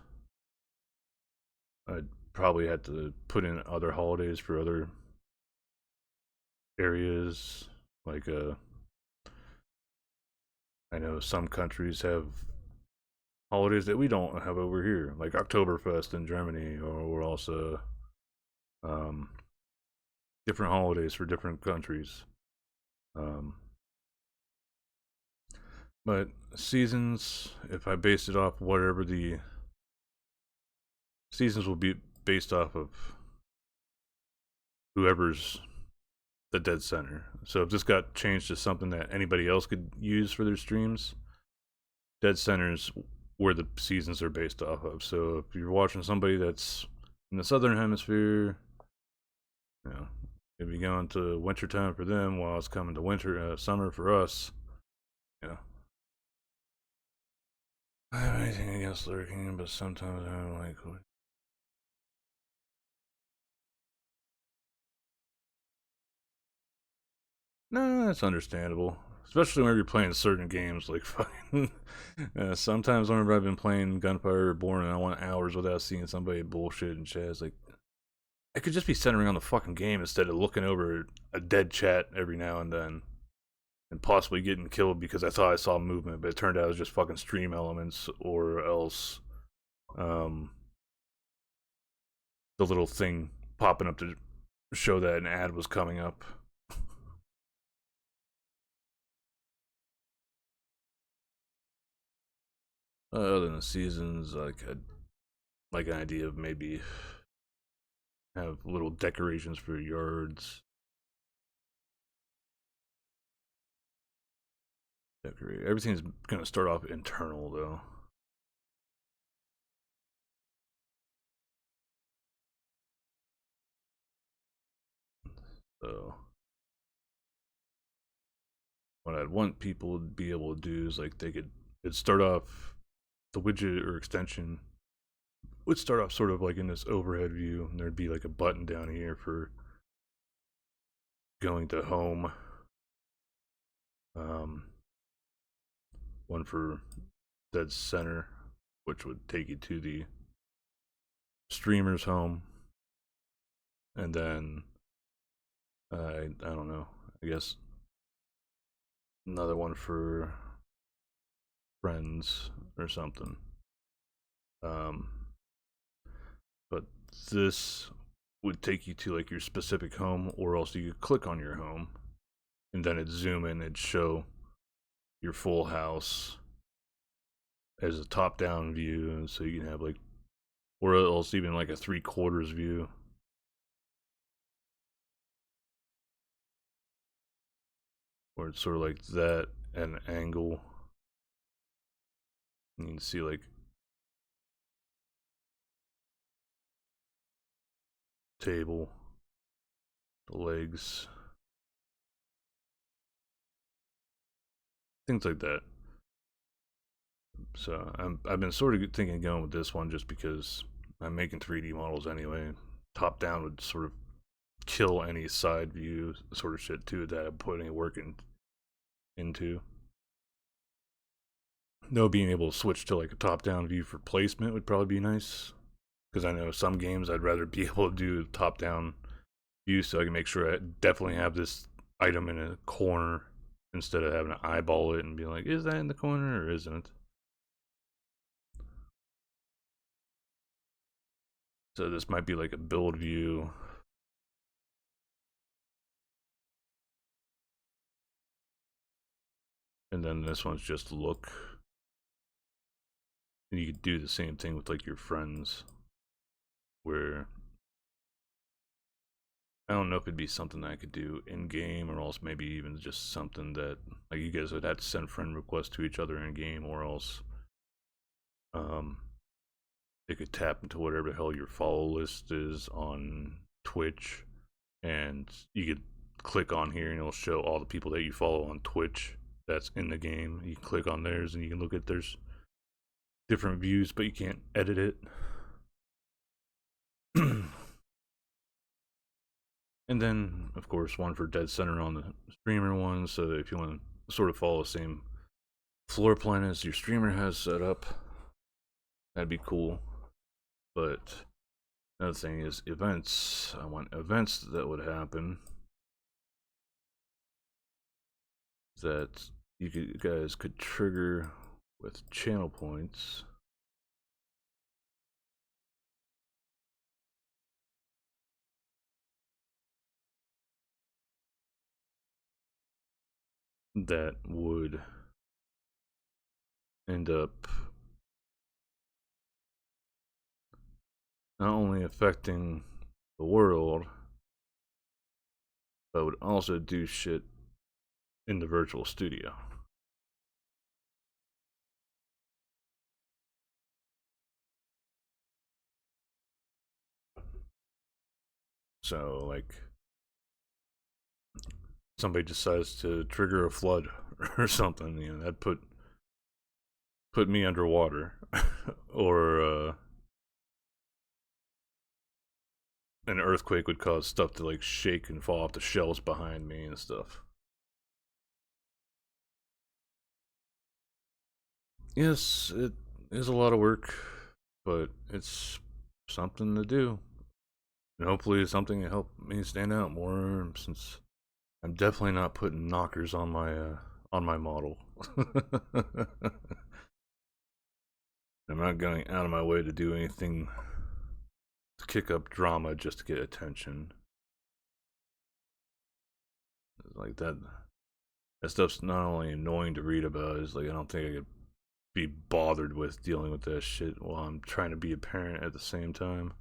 I'd probably have to put in other holidays for other areas. Like, I know some countries have holidays that we don't have over here, like Oktoberfest in Germany, or also different holidays for different countries. But seasons, if I based it off whatever the seasons will be based off of whoever's the dead center. So if this got changed to something that anybody else could use for their streams, dead centers where the seasons are based off of. So if you're watching somebody that's in the southern hemisphere, you know, it'd be going to winter time for them while it's coming to summer for us. You know, I don't have anything against lurking, but sometimes I don't like. No, that's understandable. Especially when you're playing certain games, like fucking. Sometimes whenever I've been playing Gunfire Reborn and I want hours without seeing somebody bullshit in chat, it's like, I could just be centering on the fucking game instead of looking over a dead chat every now and then. And possibly getting killed because I thought I saw movement, but it turned out it was just fucking stream elements, or else the little thing popping up to show that an ad was coming up. Other than the seasons, I'd like an idea of maybe have little decorations for yards. Decorate. Everything's gonna start off internal though. So what I'd want people to be able to do is like it'd start off, the widget or extension would start off sort of like in this overhead view, and there'd be like a button down here for going to home. One for dead center, which would take you to the streamer's home, and then I don't know. I guess another one for friends or something. Um, but this would take you to like your specific home, or else you could click on your home, and then it'd zoom in and show your full house as a top-down view, and so you can have like, or else even like a 3/4 view. Where it's sort of like that at an angle. You can see like table, the legs, things like that. So I've been sort of thinking of going with this one just because I'm making 3D models anyway. Top down would sort of kill any side view sort of shit too that I'm putting work into. No, being able to switch to like a top down view for placement would probably be nice. Because I know some games I'd rather be able to do top down view so I can make sure I definitely have this item in a corner instead of having to eyeball it and be like, is that in the corner or isn't it? So this might be like a build view. And then this one's just look. And you could do the same thing with like your friends. Where I don't know if it'd be something that I could do in game, or else maybe even just something that like you guys would have to send friend requests to each other in game, or else it could tap into whatever the hell your follow list is on Twitch, and you could click on here and it'll show all the people that you follow on Twitch that's in the game. You can click on theirs and you can look at there's different views, but you can't edit it. And then, of course, one for dead center on the streamer one, so that if you want to sort of follow the same floor plan as your streamer has set up, that'd be cool. But another thing is events. I want events that would happen that you guys could trigger with channel points. That would end up not only affecting the world, but would also do shit in the virtual studio. So, like, somebody decides to trigger a flood or something, you know, that'd put me underwater, or an earthquake would cause stuff to like shake and fall off the shelves behind me and stuff. Yes, it is a lot of work, but it's something to do. And hopefully it's something to help me stand out more, since I'm definitely not putting knockers on my model. I'm not going out of my way to do anything to kick up drama just to get attention. Like that stuff's not only annoying to read about, it's like I don't think I could be bothered with dealing with that shit while I'm trying to be a parent at the same time.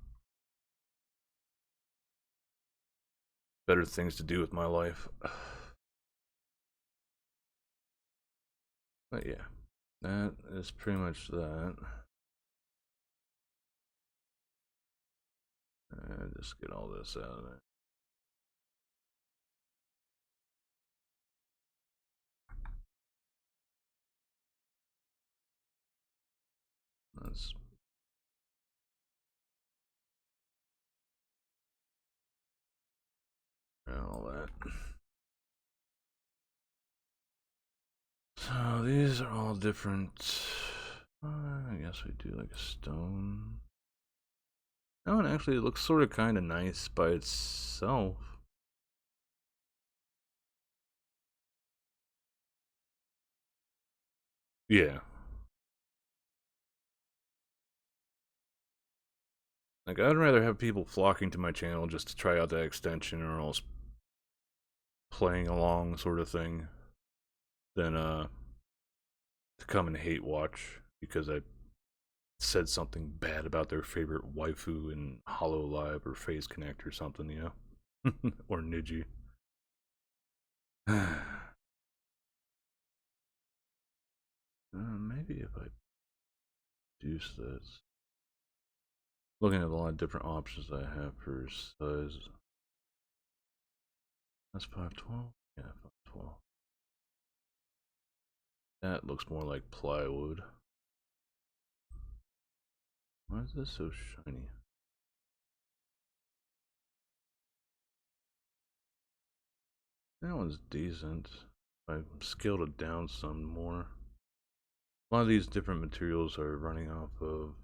Better things to do with my life. But yeah, that is pretty much that. Just get all this out of there. That's all that. So these are all different. I guess we do like a stone. That one actually looks sort of kind of nice by itself. Yeah. Like, I'd rather have people flocking to my channel just to try out that extension or else playing along sort of thing than, to come and hate watch because I said something bad about their favorite waifu in HoloLive or Phase Connect or something, you know? Or Niji. Maybe if I reduce this. Looking at a lot of different options I have for size. That's 512? Yeah, 512. That looks more like plywood. Why is this so shiny? That one's decent. I scaled it down some more. A lot of these different materials are running off of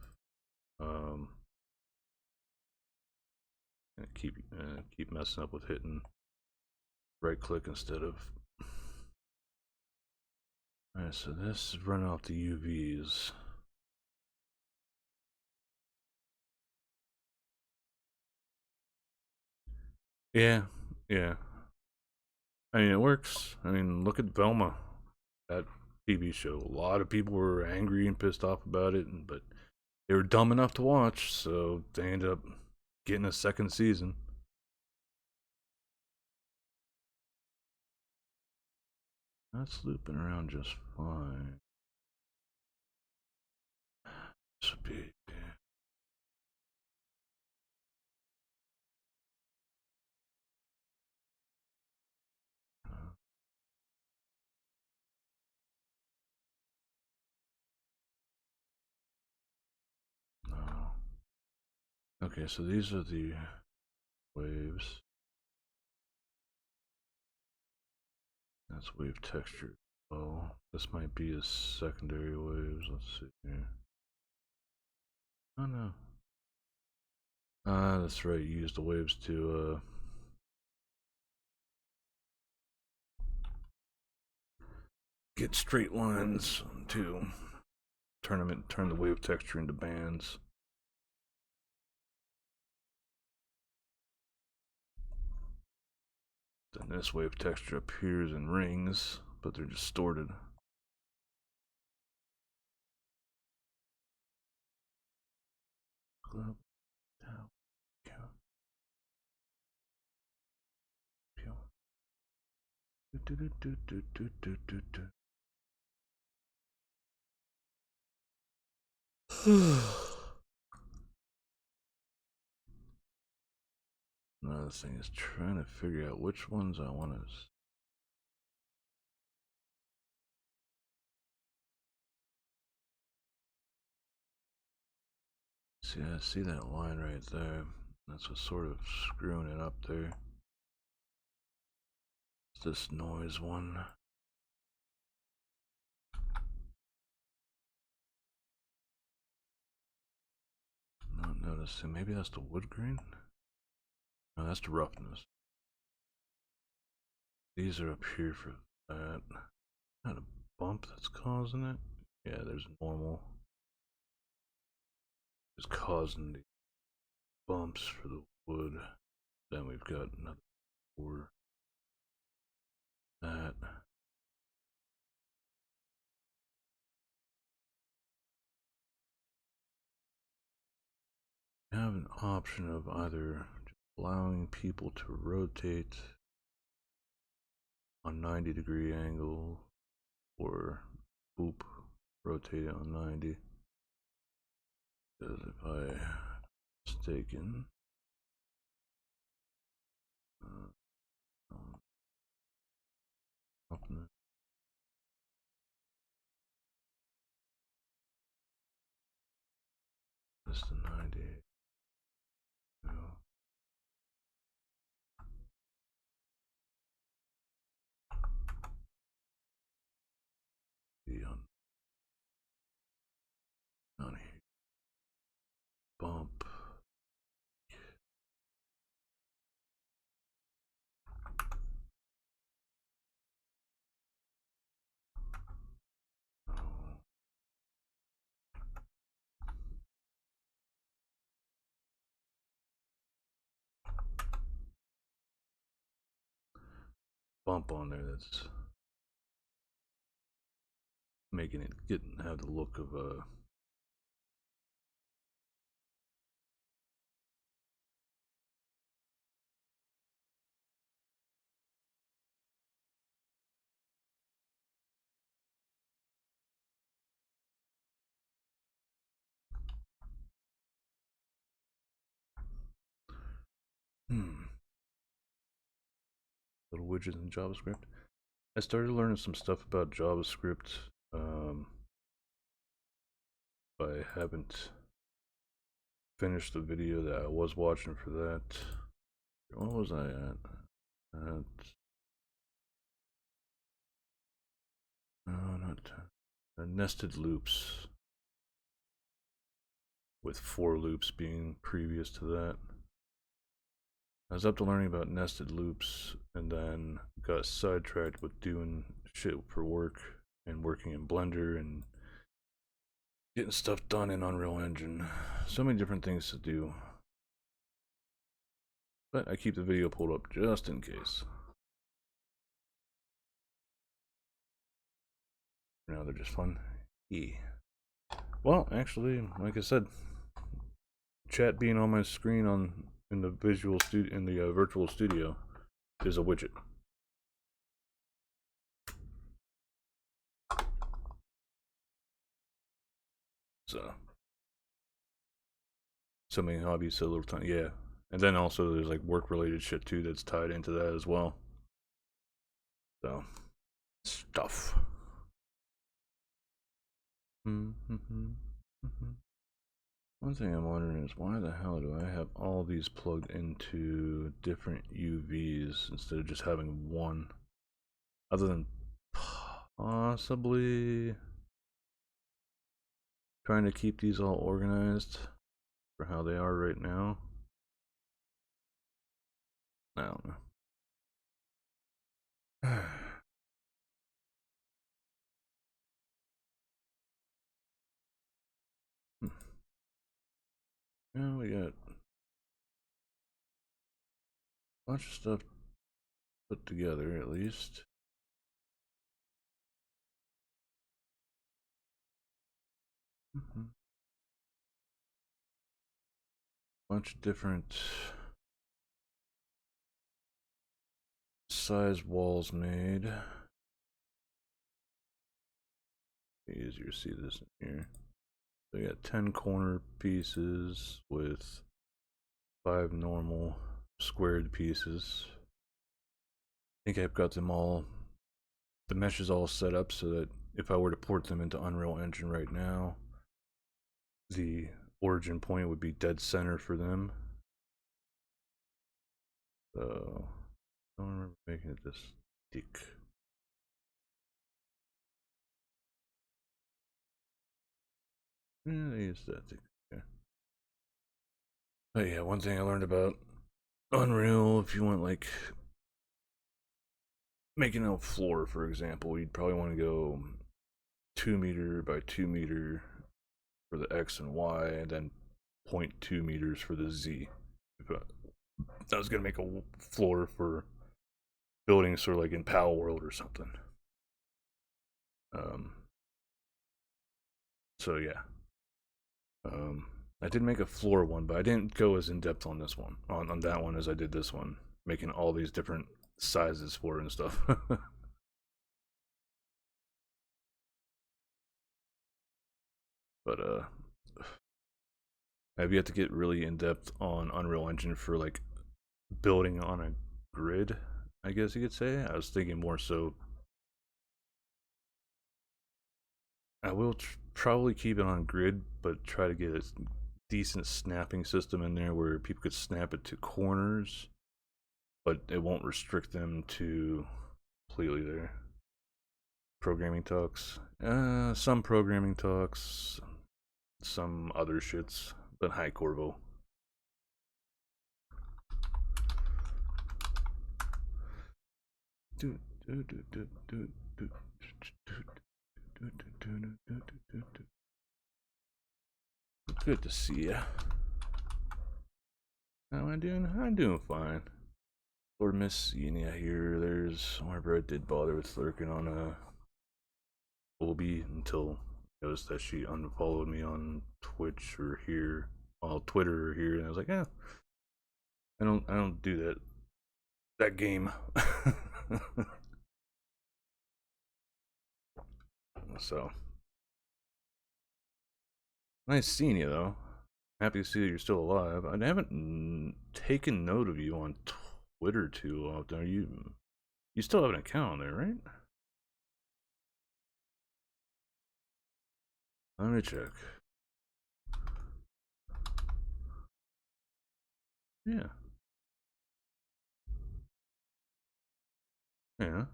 keep messing up with hitting right click instead of. Alright, so this is running off the UVs. Yeah, yeah. I mean, it works. I mean, look at Velma, that TV show. A lot of people were angry and pissed off about it, but they were dumb enough to watch, so they ended up getting a second season. That's looping around just fine. Speed. No. Okay, so these are the waves. That's wave texture. Oh, this might be a secondary waves. Let's see here. Oh no. Ah, that's right. You use the waves to get straight lines to turn the wave texture into bands. Then this wave texture appears in rings, but they're distorted. Club, down, count, Another thing is trying to figure out which ones I want to. See, I see that line right there. That's what's sort of screwing it up there. It's this noise one. Not noticing. Maybe that's the wood grain? No, that's the roughness. These are up here for that. Not a bump that's causing it? Yeah, there's normal. It's causing the bumps for the wood. Then we've got another for that. You have an option of either allowing people to rotate on 90-degree angle or boop, rotate it on 90. Because if I mistaken, that's the 90. No. The on here. Bump. bump on there that's making it have the look of a little widgets in JavaScript. I started learning some stuff about JavaScript, but I haven't finished the video that I was watching for that. What was I at? Not nested loops, with for loops being previous to that. I was up to learning about nested loops and then got sidetracked with doing shit for work and working in Blender and getting stuff done in Unreal Engine. So many different things to do. But I keep the video pulled up just in case. For now they're just fun. Yeah. Well, actually, like I said, chat being on my screen in the virtual studio is a widget. So many hobbies, so little time. Yeah, and then also there's like work related shit too that's tied into that as well. So stuff. One thing I'm wondering is why the hell do I have all these plugged into different UVs instead of just having one? Other than possibly trying to keep these all organized for how they are right now. I don't know. Yeah, we got a bunch of stuff put together at least. Bunch of different size walls made. Easier to see this in here. So we got 10 corner pieces with 5 normal squared pieces. I think I've got them all, the mesh is all set up so that if I were to port them into Unreal Engine right now, the origin point would be dead center for them. So I don't remember making it this thick. Yeah, they use that thick. Yeah. But yeah, one thing I learned about Unreal, if you want like making a floor, for example, you'd probably want to go 2 meter by 2 meter for the X and Y, and then 0.2 meters for the Z. If I was gonna make a floor for building sort of like in Pal World or something. So yeah. I did make a floor one, but I didn't go as in depth on this one, on that one, as I did this one, making all these different sizes for it and stuff. But I've yet to get really in depth on Unreal Engine for like building on a grid, I guess you could say. I was thinking more so I will probably keep it on grid, but try to get a decent snapping system in there where people could snap it to corners, but it won't restrict them to completely there. Programming talks. Some programming talks, some other shits, but hi Corvo. Good to see ya. How am I doing? I'm doing fine. Lord Miss Yenia here. There's Barbara did bother with lurking on Obi until I noticed that she unfollowed me on Twitch or here, well, Twitter or here, and I was like, yeah, I don't do that game. So nice seeing you though. Happy to see that you're still alive. I haven't taken note of you on Twitter too often. You still have an account on there, right? Let me check. Yeah. Yeah.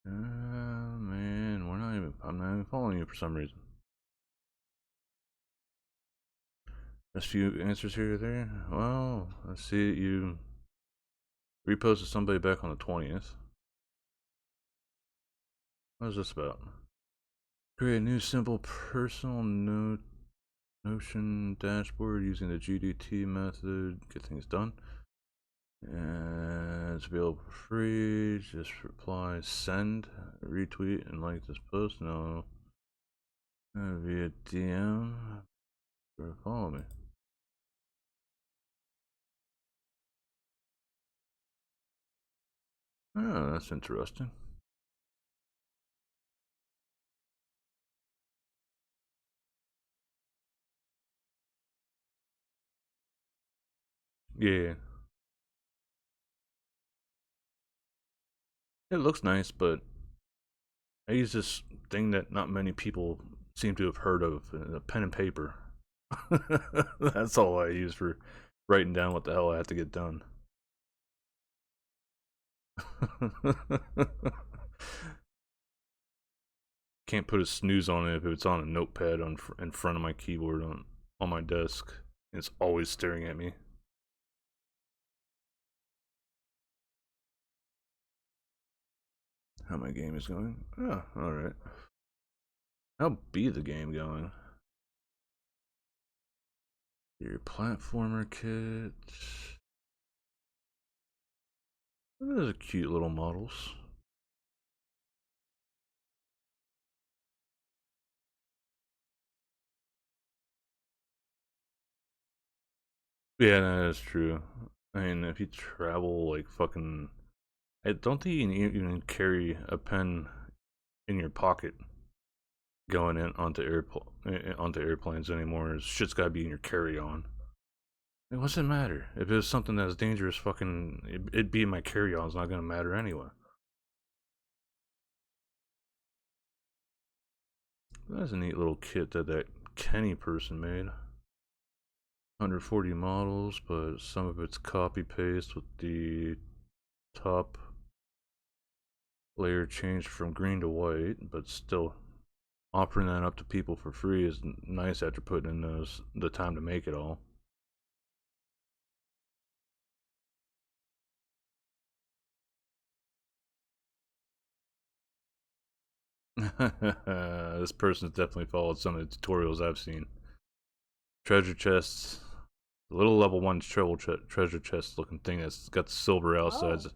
Man, I'm not even following you for some reason. Just a few answers here or there. Well, let's see that you reposted somebody back on the 20th. What is this about? Create a new simple personal Notion dashboard using the GDT method. Get things done. And it's available for free. Just reply, send, retweet, and like this post. No, via DM. Or follow me. Oh, that's interesting. Yeah. It looks nice, but I use this thing that not many people seem to have heard of, a pen and paper. That's all I use for writing down what the hell I have to get done. Can't put a snooze on it if it's on a notepad in front of my keyboard on my desk. It's always staring at me. How my game is going? Oh, alright. How be the game going? Your platformer kit. Those are cute little models. Yeah, that is true. I mean, if you travel like fucking, I don't think you can even carry a pen in your pocket going in onto airplanes anymore. Shit's gotta be in your carry-on. It doesn't matter if it's something that's dangerous. Fucking, it'd be in my carry-on. It's not gonna matter anyway. That's a neat little kit that Kenny person made. 140 models, but some of it's copy paste with the top layer changed from green to white, but still offering that up to people for free is nice after putting in the time to make it all. This person's definitely followed some of the tutorials I've seen. Treasure chests, a little level 1 treasure chest looking thing that's got the silver outsides. Oh.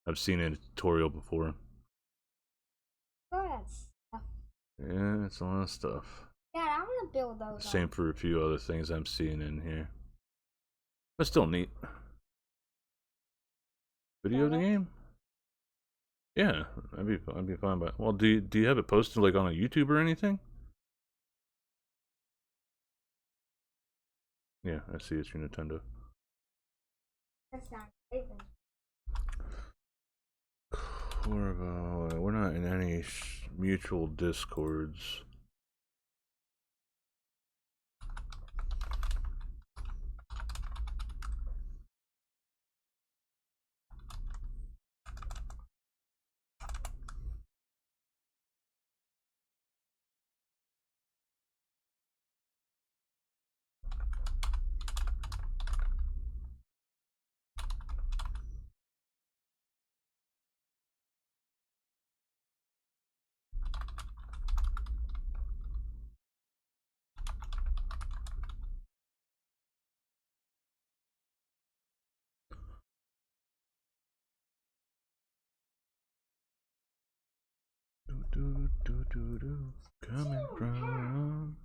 I've seen in a tutorial before. Yeah, it's a lot of stuff. Yeah, I'm gonna build those. Same for a few other things I'm seeing in here. But still neat. Video of the game? Yeah, I'd be fine. But well, do you have it posted like on a YouTube or anything? Yeah, I see it's your Nintendo. That's not even. Corvo, we're not in any mutual discords. Coming from.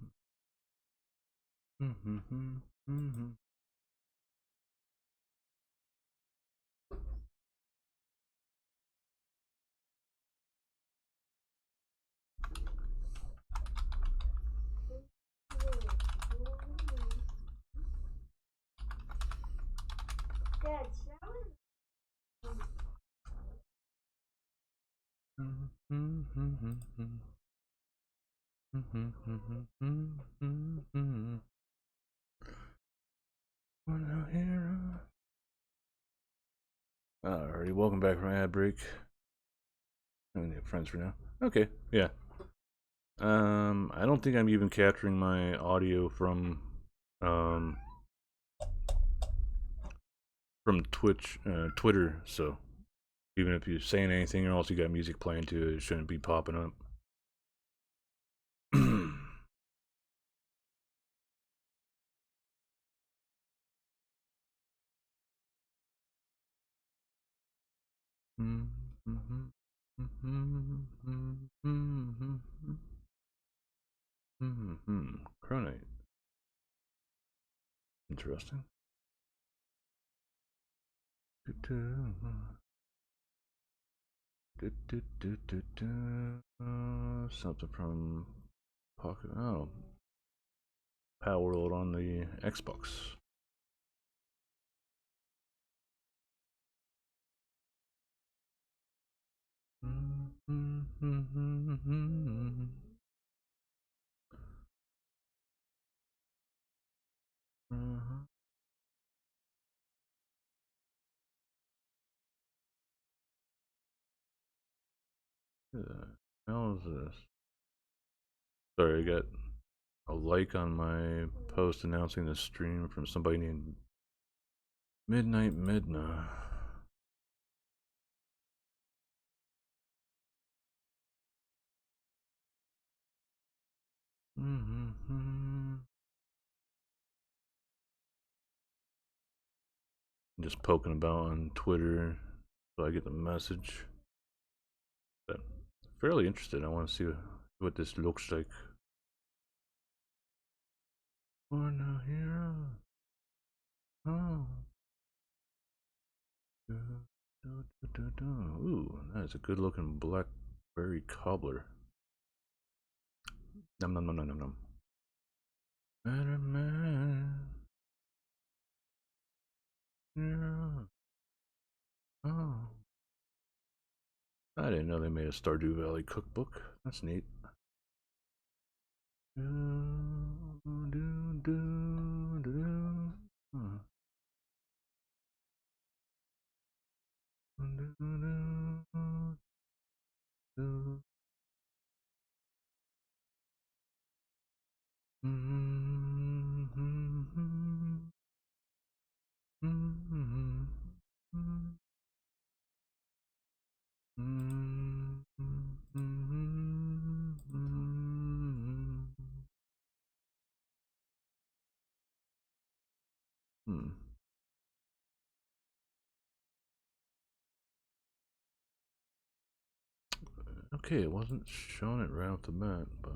Dad, that was Alrighty, welcome back from ad break. I don't have friends for now. Okay, yeah. I don't think I'm even capturing my audio from Twitch, Twitter. So even if you're saying anything or else you got music playing too, it shouldn't be popping up. Chronite. Interesting. Something from Pocket. Oh, Power World on the Xbox. What the hell is this? Sorry, I got a like on my post announcing the stream from somebody named Midnight Midna. Just poking about on Twitter, so I get the message. But fairly interested. I want to see what this looks like. For no hero. Oh. Ooh, that is a good looking blackberry cobbler. Num num num num num num. Better man. Yeah. Oh. I didn't know they made a Stardew Valley cookbook. That's neat. Okay, it wasn't showing it right off the bat, but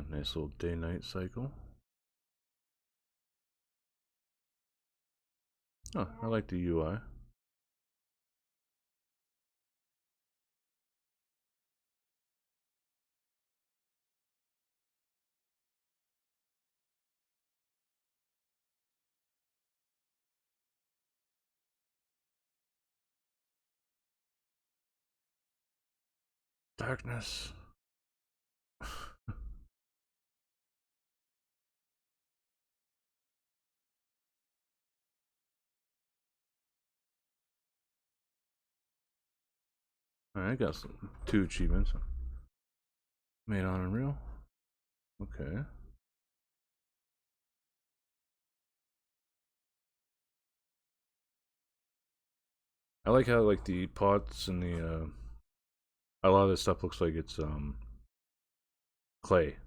nice little day-night cycle. Oh, I like the UI. Darkness. Alright, I got two achievements. Made on Unreal. Okay. I like how like the pots and the a lot of this stuff looks like it's clay.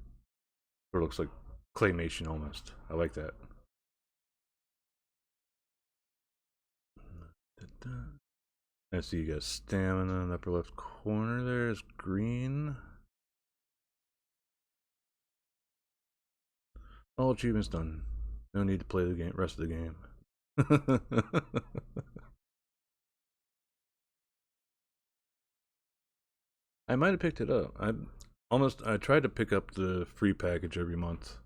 Or it looks like claymation almost. I like that. I see you got stamina in the upper left corner there is green. All achievements done. No need to play the game, rest of the game. I might have picked it up. I tried to pick up the free package every month.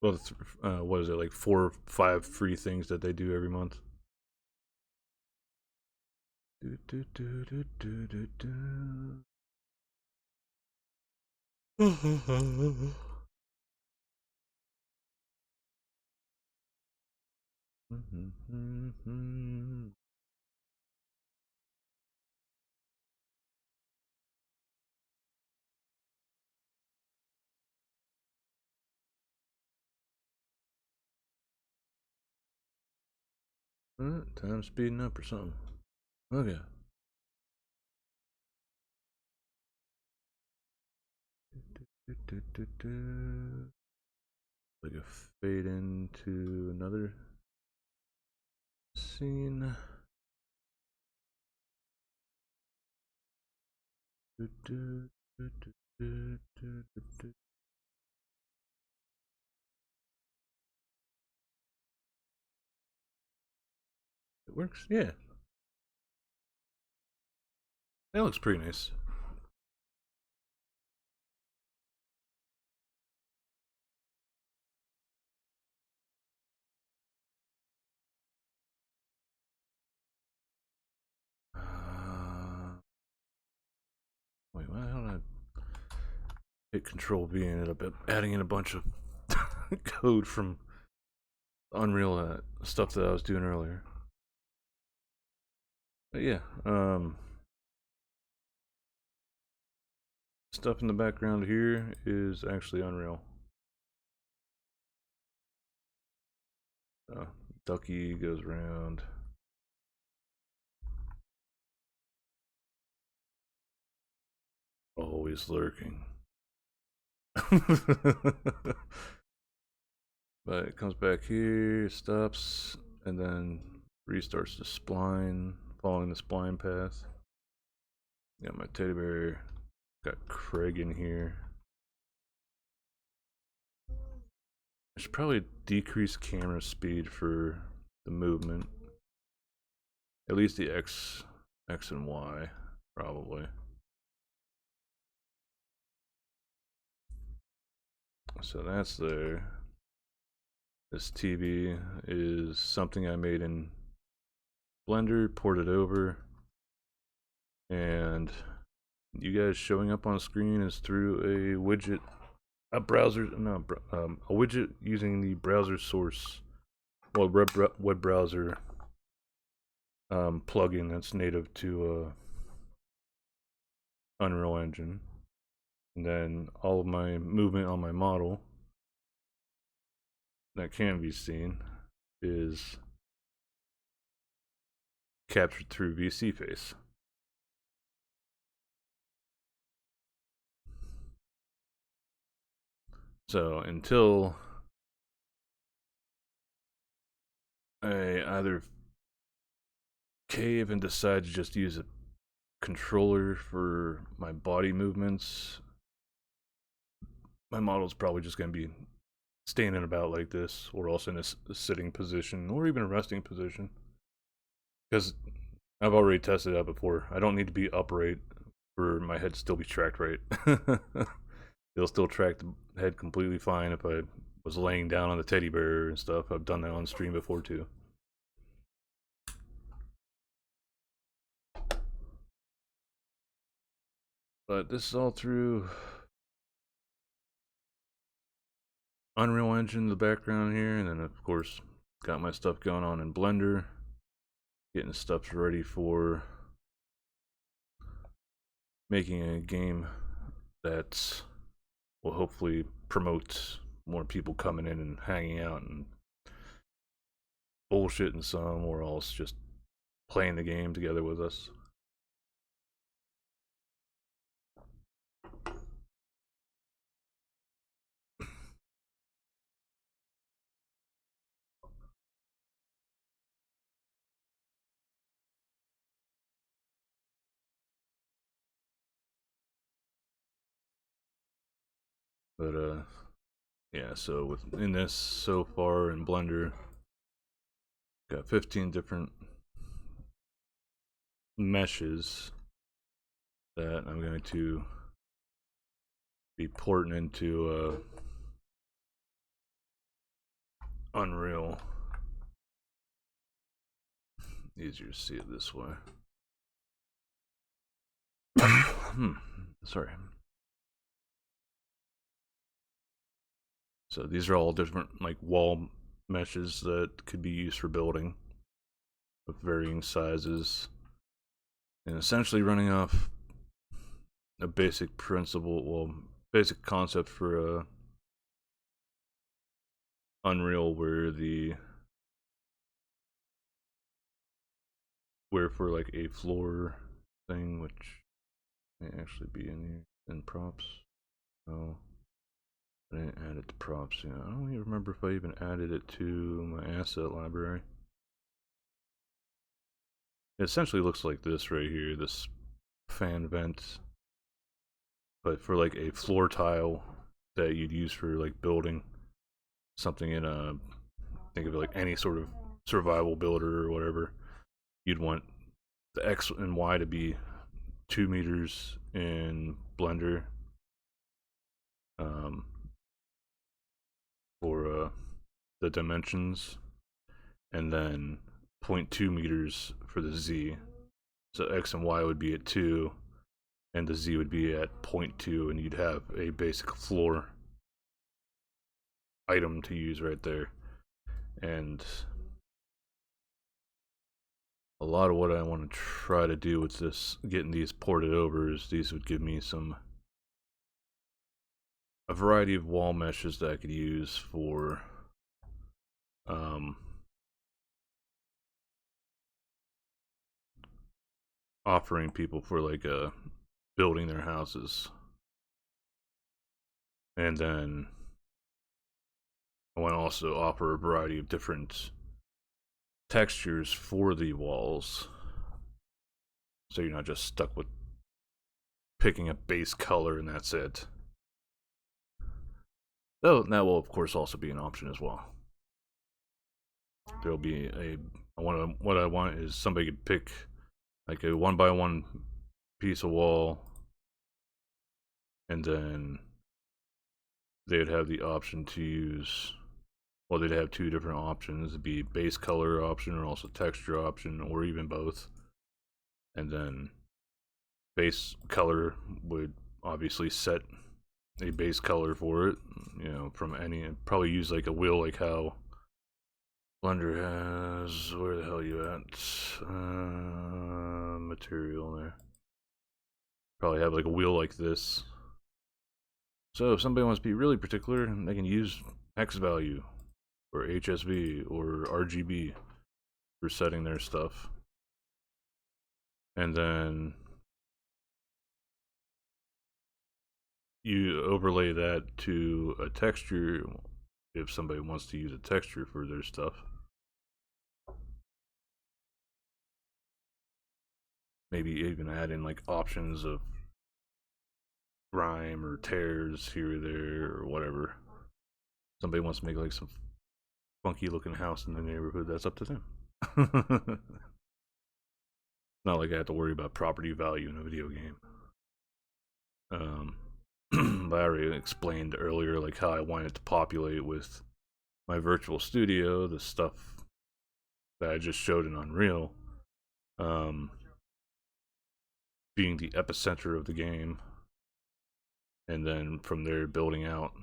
Well, what is it, like 4 or 5 free things that they do every month? Do, do, do, do, do, do, do. Time's speeding up or something. Okay. Like a fade into another scene. It works, yeah. That looks pretty nice. Wait, why the hell did I hit Control V and ended up adding in a bunch of code from Unreal stuff that I was doing earlier? But yeah, stuff in the background here is actually Unreal. Ducky goes around. Always lurking. But it comes back here, stops, and then restarts the spline, following the spline path. Got my teddy bear, got Craig in here. I should probably decrease camera speed for the movement. At least the X and Y, probably. So that's there. This TV is something I made in Blender, ported over, and you guys showing up on screen is through a widget, a widget using the browser source, well, web browser plugin that's native to Unreal Engine. And then all of my movement on my model that can be seen is captured through VSeeFace. So until I either cave and decide to just use a controller for my body movements, my model's probably just going to be standing about like this, or else in a sitting position, or even a resting position. Because I've already tested it out before. I don't need to be upright for my head to still be tracked right. It'll still track the head completely fine if I was laying down on the teddy bear and stuff. I've done that on stream before too. But this is all through Unreal Engine in the background here, and then of course got my stuff going on in Blender, getting stuff ready for making a game that will hopefully promote more people coming in and hanging out and bullshitting some, or else just playing the game together with us. But yeah. So within this so far in Blender, got 15 different meshes that I'm going to be porting into Unreal. Easier to see it this way. Sorry. So these are all different like wall meshes that could be used for building of varying sizes, and essentially running off a basic principle, well, basic concept for Unreal, where for like a floor thing, which may actually be in here in props. No, I didn't add it to props. Yeah, I don't even remember if I even added it to my asset library. It essentially looks like this right here, this fan vent, but for like a floor tile that you'd use for like building something in a, think of it like any sort of survival builder or whatever. You'd want the X and Y to be 2 meters in Blender for the dimensions, and then 0.2 meters for the Z. So X and Y would be at 2, and the Z would be at 0.2, and you'd have a basic floor item to use right there. And a lot of what I want to try to do with this, getting these ported over, is these would give me a variety of wall meshes that I could use for offering people for like building their houses. And then I want to also offer a variety of different textures for the walls, so you're not just stuck with picking a base color and that's it. Though that will of course also be an option as well. There'll be what I want is somebody could pick like a 1x1 piece of wall, and then they would have the option to use, well, they'd have 2 different options. It'd be base color option or also texture option, or even both. And then base color would obviously set a base color for it, you know, from any, probably use like a wheel, like how Blender has, where the hell you at? Material there. Probably have like a wheel like this. So if somebody wants to be really particular, they can use X value or HSV or RGB for setting their stuff. And then you overlay that to a texture if somebody wants to use a texture for their stuff. Maybe even add in like options of grime or tears here or there or whatever. Somebody wants to make like some funky looking house in the neighborhood, that's up to them. Not like I have to worry about property value in a video game. But I already explained earlier like how I wanted to populate with my virtual studio, the stuff that I just showed in Unreal, being the epicenter of the game, and then from there building out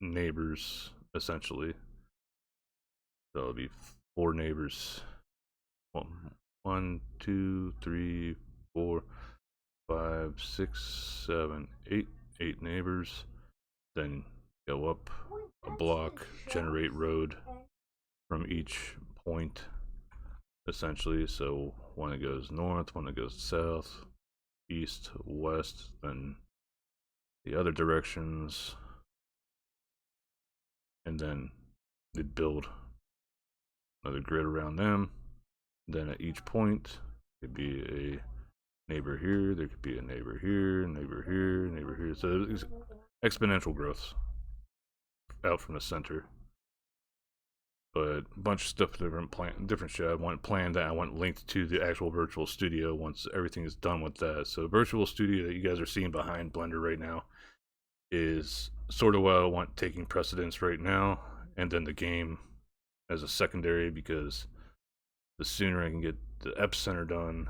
neighbors essentially. So it'll be 4 neighbors. 1, 2, 3, 4, 5, 6, 7, 8. 8 neighbors. Then go up a block, generate road from each point, essentially. So one that goes north, one that goes south, east, west, then the other directions, and then they build another grid around them. Then at each point, it could be a neighbor here, there could be a neighbor here, neighbor here, neighbor here. So exponential growth out from the center. But a bunch of stuff, different shit I want planned that I want linked to the actual virtual studio once everything is done with that. So virtual studio that you guys are seeing behind Blender right now is sort of what I want taking precedence right now, and then the game as a secondary, because the sooner I can get the epicenter done,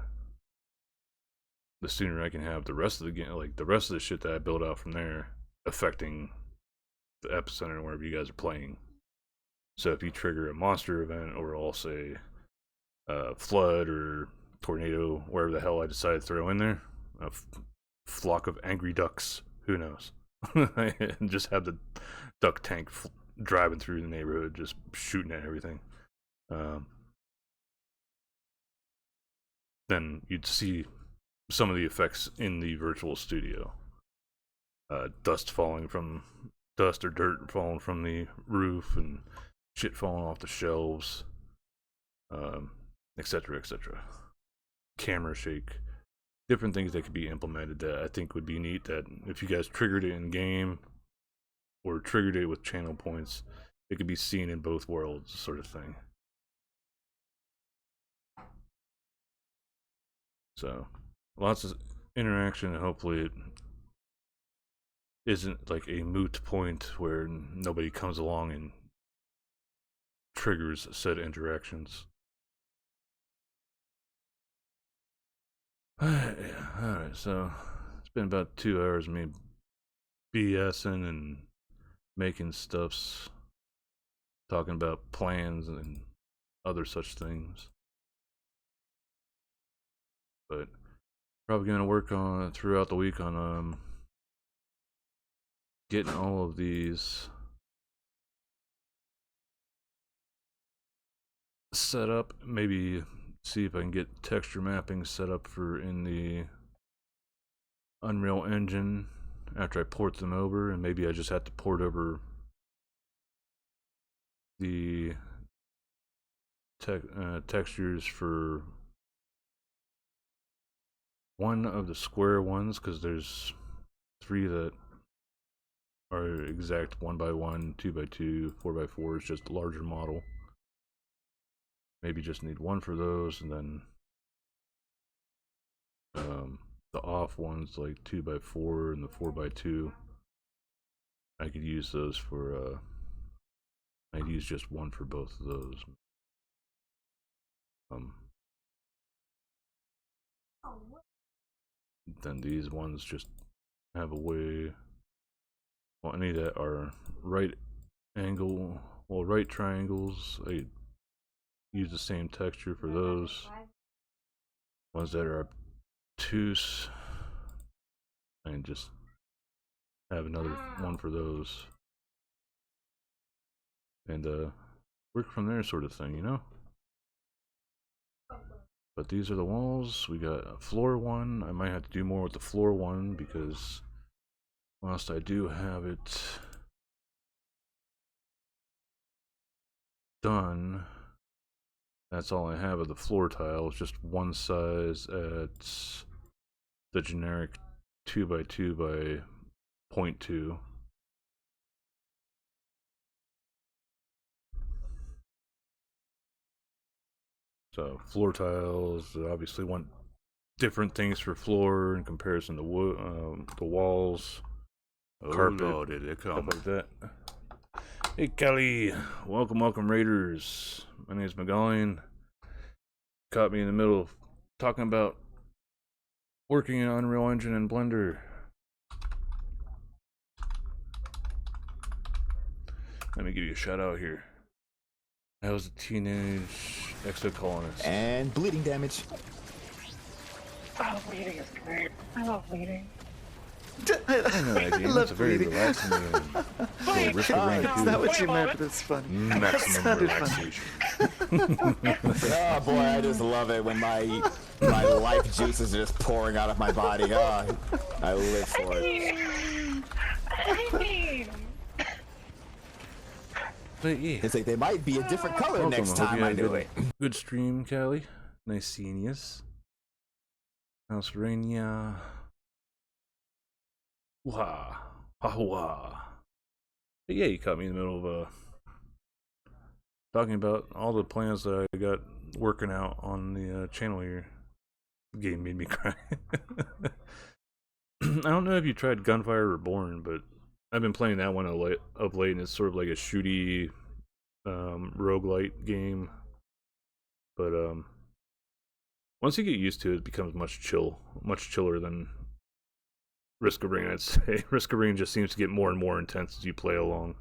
the sooner I can have the rest of the game, like the rest of the shit that I build out from there, affecting the epicenter wherever you guys are playing. So if you trigger a monster event, or I'll say flood or tornado, wherever the hell I decide to throw in there, a flock of angry ducks, who knows? And just have the duck tank driving through the neighborhood, just shooting at everything. Then you'd see some of the effects in the virtual studio. Dust or dirt falling from the roof, and shit falling off the shelves, etc., etc. Camera shake, different things that could be implemented that I think would be neat, that if you guys triggered it in game or triggered it with channel points, it could be seen in both worlds, sort of thing. So lots of interaction, and hopefully it isn't like a moot point where nobody comes along and triggers said interactions. Alright, so it's been about 2 hours of me BSing and making stuffs, talking about plans and other such things. But probably gonna work on throughout the week on getting all of these set up. Maybe see if I can get texture mapping set up for in the Unreal Engine after I port them over, and maybe I just have to port over the textures for one of the square ones, because there's 3 that are exact 1x1, 2x2, 4x4 is just a larger model. Maybe just need 1 for those, and then the off ones like 2x4 and the 4x2, I could use those for I'd use just 1 for both of those. Then these ones just have a way, well, any that are right triangles, I use the same texture for those. Ones that are obtuse, and just have another one for those, and work from there, sort of thing, you know. But these are the walls. We got a floor one. I might have to do more with the floor one, because whilst I do have it done, that's all I have of the floor tile. It's just one size at the generic 2x2 by 0.2. So floor tiles, obviously want different things for floor in comparison to the walls, carpet, Lord, did it come. stuff like that. Hey Kelly, welcome Raiders. My name's Megalian. Caught me in the middle of talking about working in Unreal Engine and Blender. Let me give you a shout out here. I was a teenage exocolonist. And bleeding damage. Oh, bleeding is great. I love bleeding. I know that game. It's a very relaxing game. Well, Risk of Rain It's 2. not what you meant, but it's funny. Maximum relaxation. Oh boy, I just love it when my life juices are just pouring out of my body. Oh, I live for it. I mean, But yeah. It's like they might be a different color Welcome. next I hope time you I had a do good, it. good stream, Callie. Nice seeing yous. How's Rainia? Wow. But yeah, you caught me in the middle of talking about all the plans that I got working out on the channel here. The game made me cry. I don't know if you tried Gunfire Reborn, but I've been playing that one of late, and it's sort of like a shooty roguelite game. But once you get used to it, it becomes much chiller than Risk of Rain, I'd say. Risk of Rain just seems to get more and more intense as you play along.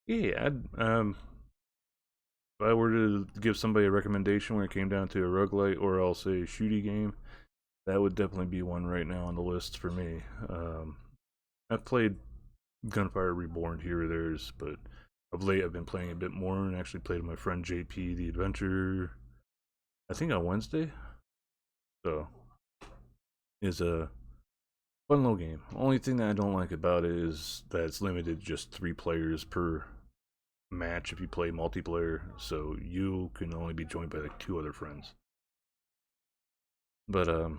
Yeah, if I were to give somebody a recommendation when it came down to a roguelite or else a shooty game, that would definitely be one right now on the list for me. I've played Gunfire Reborn here or there's, but of late I've been playing a bit more and actually played with my friend JP the Adventure, I think on Wednesday. So, it's a fun little game. Only thing that I don't like about it is that it's limited to just 3 players per match if you play multiplayer, so you can only be joined by like 2 other friends. But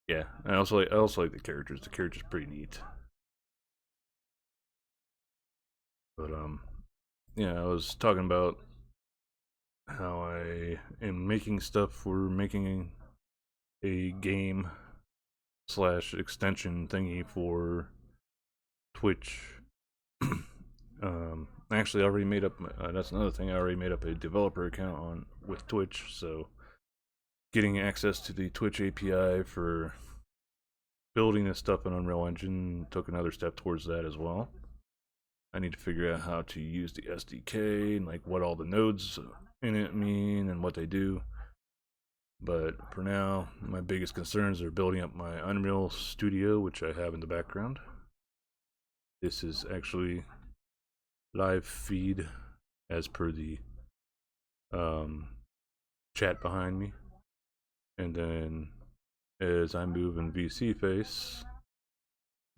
yeah, I also like the characters. The characters are pretty neat. But yeah, I was talking about how I am making stuff for making a game slash extension thingy for Twitch. I actually already made up. That's another thing. I already made up a developer account with Twitch, so getting access to the Twitch API for building this stuff in Unreal Engine took another step towards that as well. I need to figure out how to use the SDK and like what all the nodes in it mean and what they do. But for now, my biggest concerns are building up my Unreal Studio, which I have in the background. This is actually live feed as per the chat behind me. And then as I move in VC face,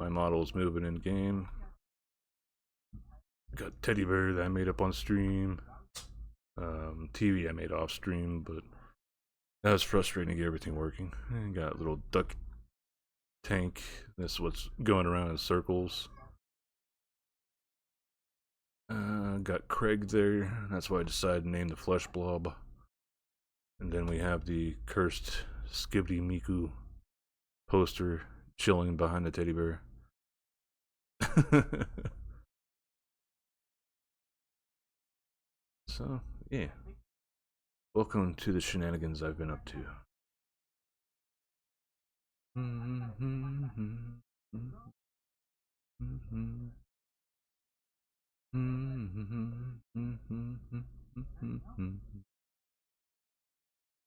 my model is moving in game. Got teddy bear that I made up on stream. TV I made off stream, but that was frustrating to get everything working. And got a little duck tank. That's what's going around in circles. Got Craig there. That's why I decided to name the Flesh Blob. And then we have the cursed Skibidi Miku poster chilling behind the teddy bear. So, yeah. Welcome to the shenanigans I've been up to.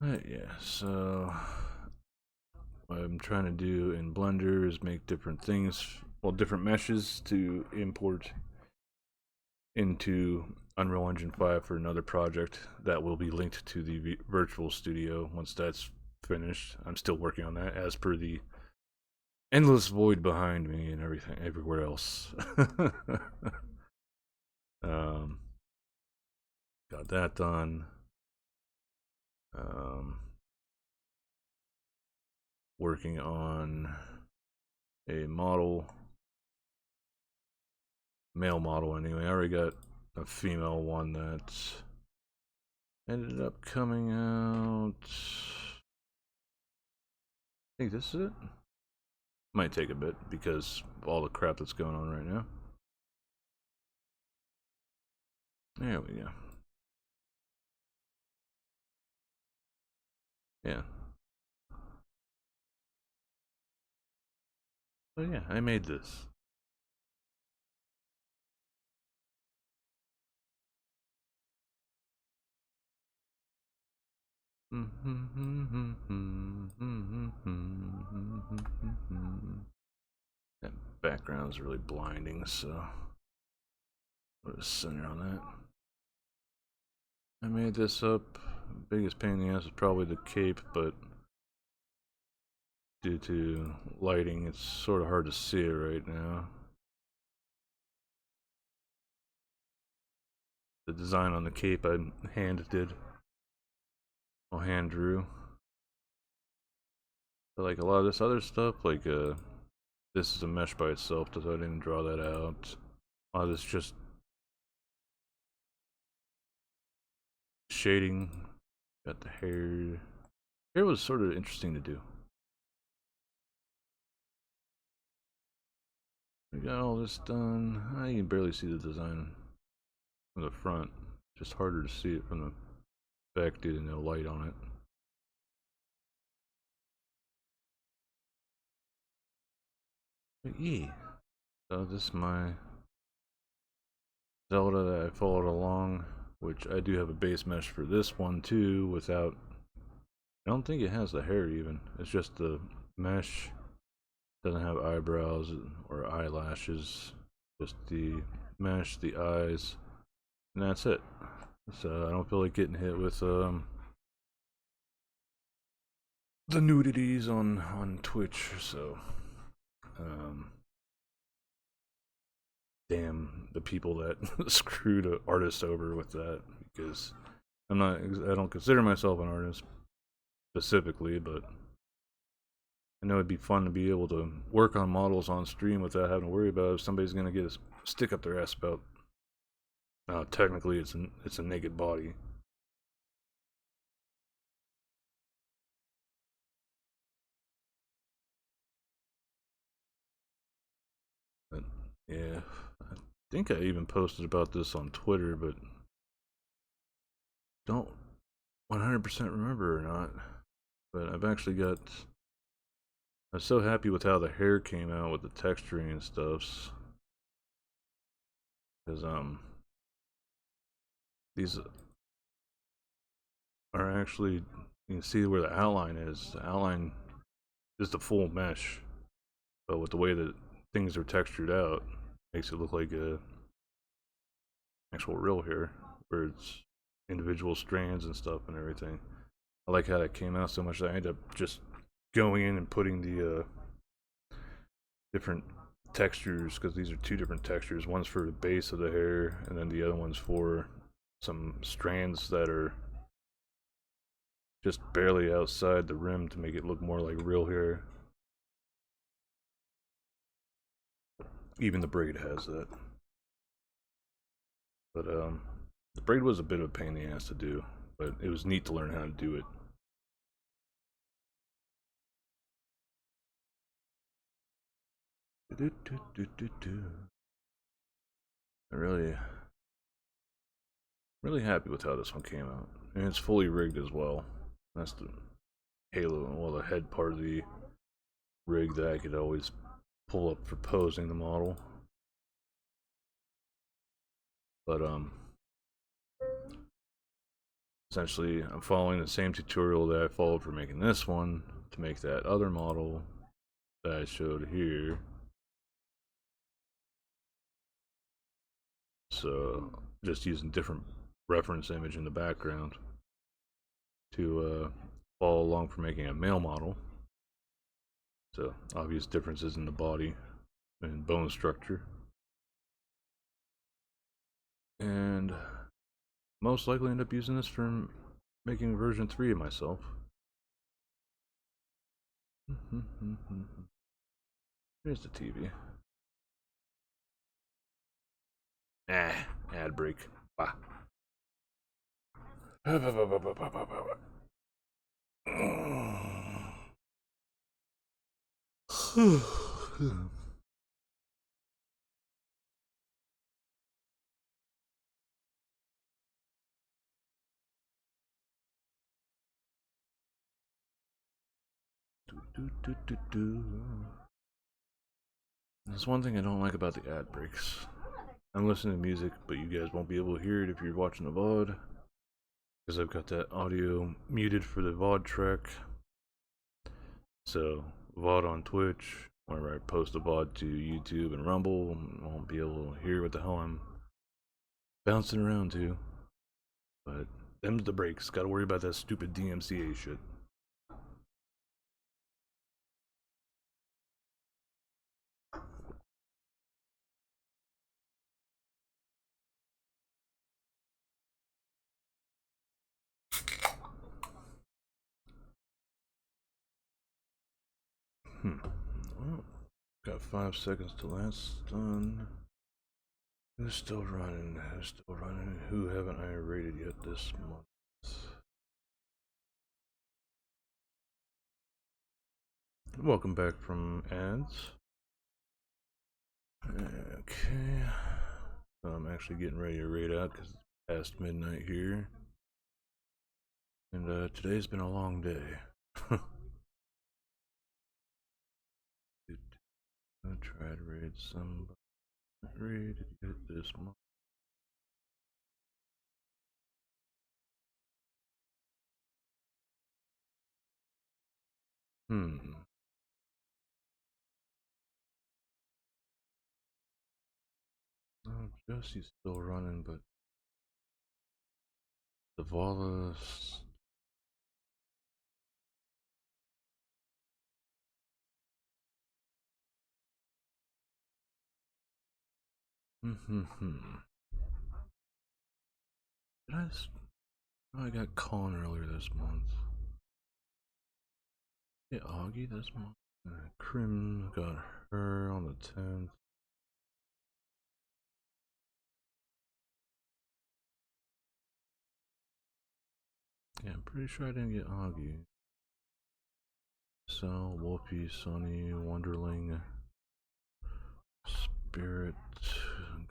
Yeah, so what I'm trying to do in Blender is make different things, well, different meshes to import into Unreal Engine 5 for another project that will be linked to the virtual studio once that's finished. I'm still working on that as per the endless void behind me and everything everywhere else. Got that done. Working on a model, male model anyway. I already got a female one that ended up coming out. I think this is it. Might take a bit because of all the crap that's going on right now. There we go. Yeah. So yeah, I made this. That background is really blinding, so put a center on that. I made this up. Biggest pain in the ass is probably the cape, but due to lighting, it's sort of hard to see it right now. the design on the cape I hand drew. But like a lot of this other stuff, like this is a mesh by itself, so I didn't draw that out. A lot of this just shading. Got the hair. Hair was sort of interesting to do. We got all this done. You can barely see the design from the front. Just harder to see it from the back due to no light on it. But yeah. So this is my Zelda that I followed along, which I do have a base mesh for this one too, without, I don't think it has the hair even. It's just the mesh. Doesn't have eyebrows or eyelashes, just the mesh, the eyes, and that's it. So I don't feel like getting hit with the nudities on Twitch. So damn the people that screwed an artist over with that, because I don't consider myself an artist specifically, but I know it'd be fun to be able to work on models on stream without having to worry about if somebody's gonna get a stick up their ass about. Technically, it's a naked body. But, yeah, I think I even posted about this on Twitter, but don't 100% remember or not. But I've actually got. I'm so happy with how the hair came out with the texturing and stuff. Because, these are actually, you can see where the outline is. The outline is the full mesh, but with the way that things are textured out, makes it look like a actual real hair, where it's individual strands and stuff and everything. I like how that came out so much that I ended up just going in and putting the different textures, because these are two different textures. One's for the base of the hair, and then the other one's for some strands that are just barely outside the rim to make it look more like real hair. Even the braid has that. But the braid was a bit of a pain in the ass to do, but it was neat to learn how to do it. I'm really happy with how this one came out, and it's fully rigged as well. That's the halo, well, the head part of the rig that I could always pull up for posing the model. But essentially I'm following the same tutorial that I followed for making this one to make that other model that I showed here. So just using different reference image in the background to follow along for making a male model. So obvious differences in the body and bone structure. And most likely end up using this for making version 3 of myself. Here's the TV. Ad break. Bah. That's one thing I don't like about the ad breaks. I'm listening to music, but you guys won't be able to hear it if you're watching the VOD, because I've got that audio muted for the VOD track. So VOD on Twitch, whenever I post a VOD to YouTube and Rumble, I won't be able to hear what the hell I'm bouncing around to. But them's the breaks. Gotta worry about that stupid DMCA shit. Well, got 5 seconds till that's done. Who's still running? Who's still running? Who haven't I rated yet this month? Welcome back from ads. Okay. I'm actually getting ready to raid out because it's past midnight here. And today's been a long day. I'll try to raid somebody. Raided it this month. Oh, Jesse's still running, but Zavala's. I got Colin earlier this month. Yeah, Augie this month. Krim got her on the 10th. Yeah, I'm pretty sure I didn't get Augie. Sal, Wolfie, Sunny, Wonderling, Spirit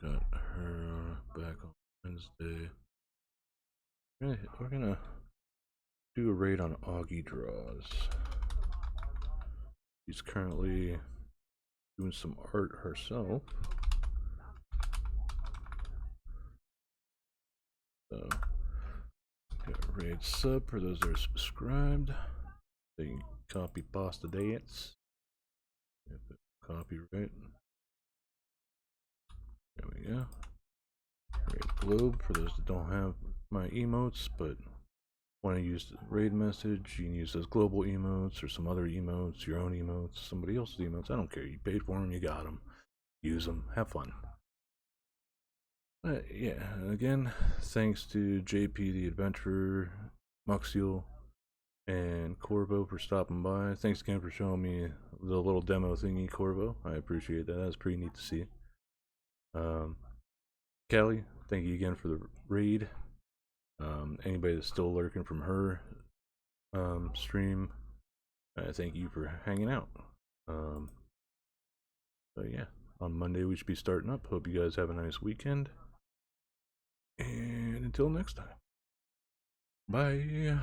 got her back on Wednesday. We're gonna do a raid on Augie draws. She's currently doing some art herself. So, got raid sub for those that are subscribed. They can copy Pasta Dance. Copyright. There we go. Raid Globe for those that don't have my emotes but want to use the raid message. You can use those global emotes or some other emotes, your own emotes, somebody else's emotes. I don't care. You paid for them, you got them. Use them. Have fun. Yeah, again, thanks to JP the Adventurer, Muxiel, and Corvo for stopping by. Thanks again for showing me the little demo thingy, Corvo. I appreciate that. That's pretty neat to see. Kelly, thank you again for the raid. Anybody that's still lurking from her stream, thank you for hanging out. So yeah, on Monday we should be starting up. Hope you guys have a nice weekend. And until next time, bye.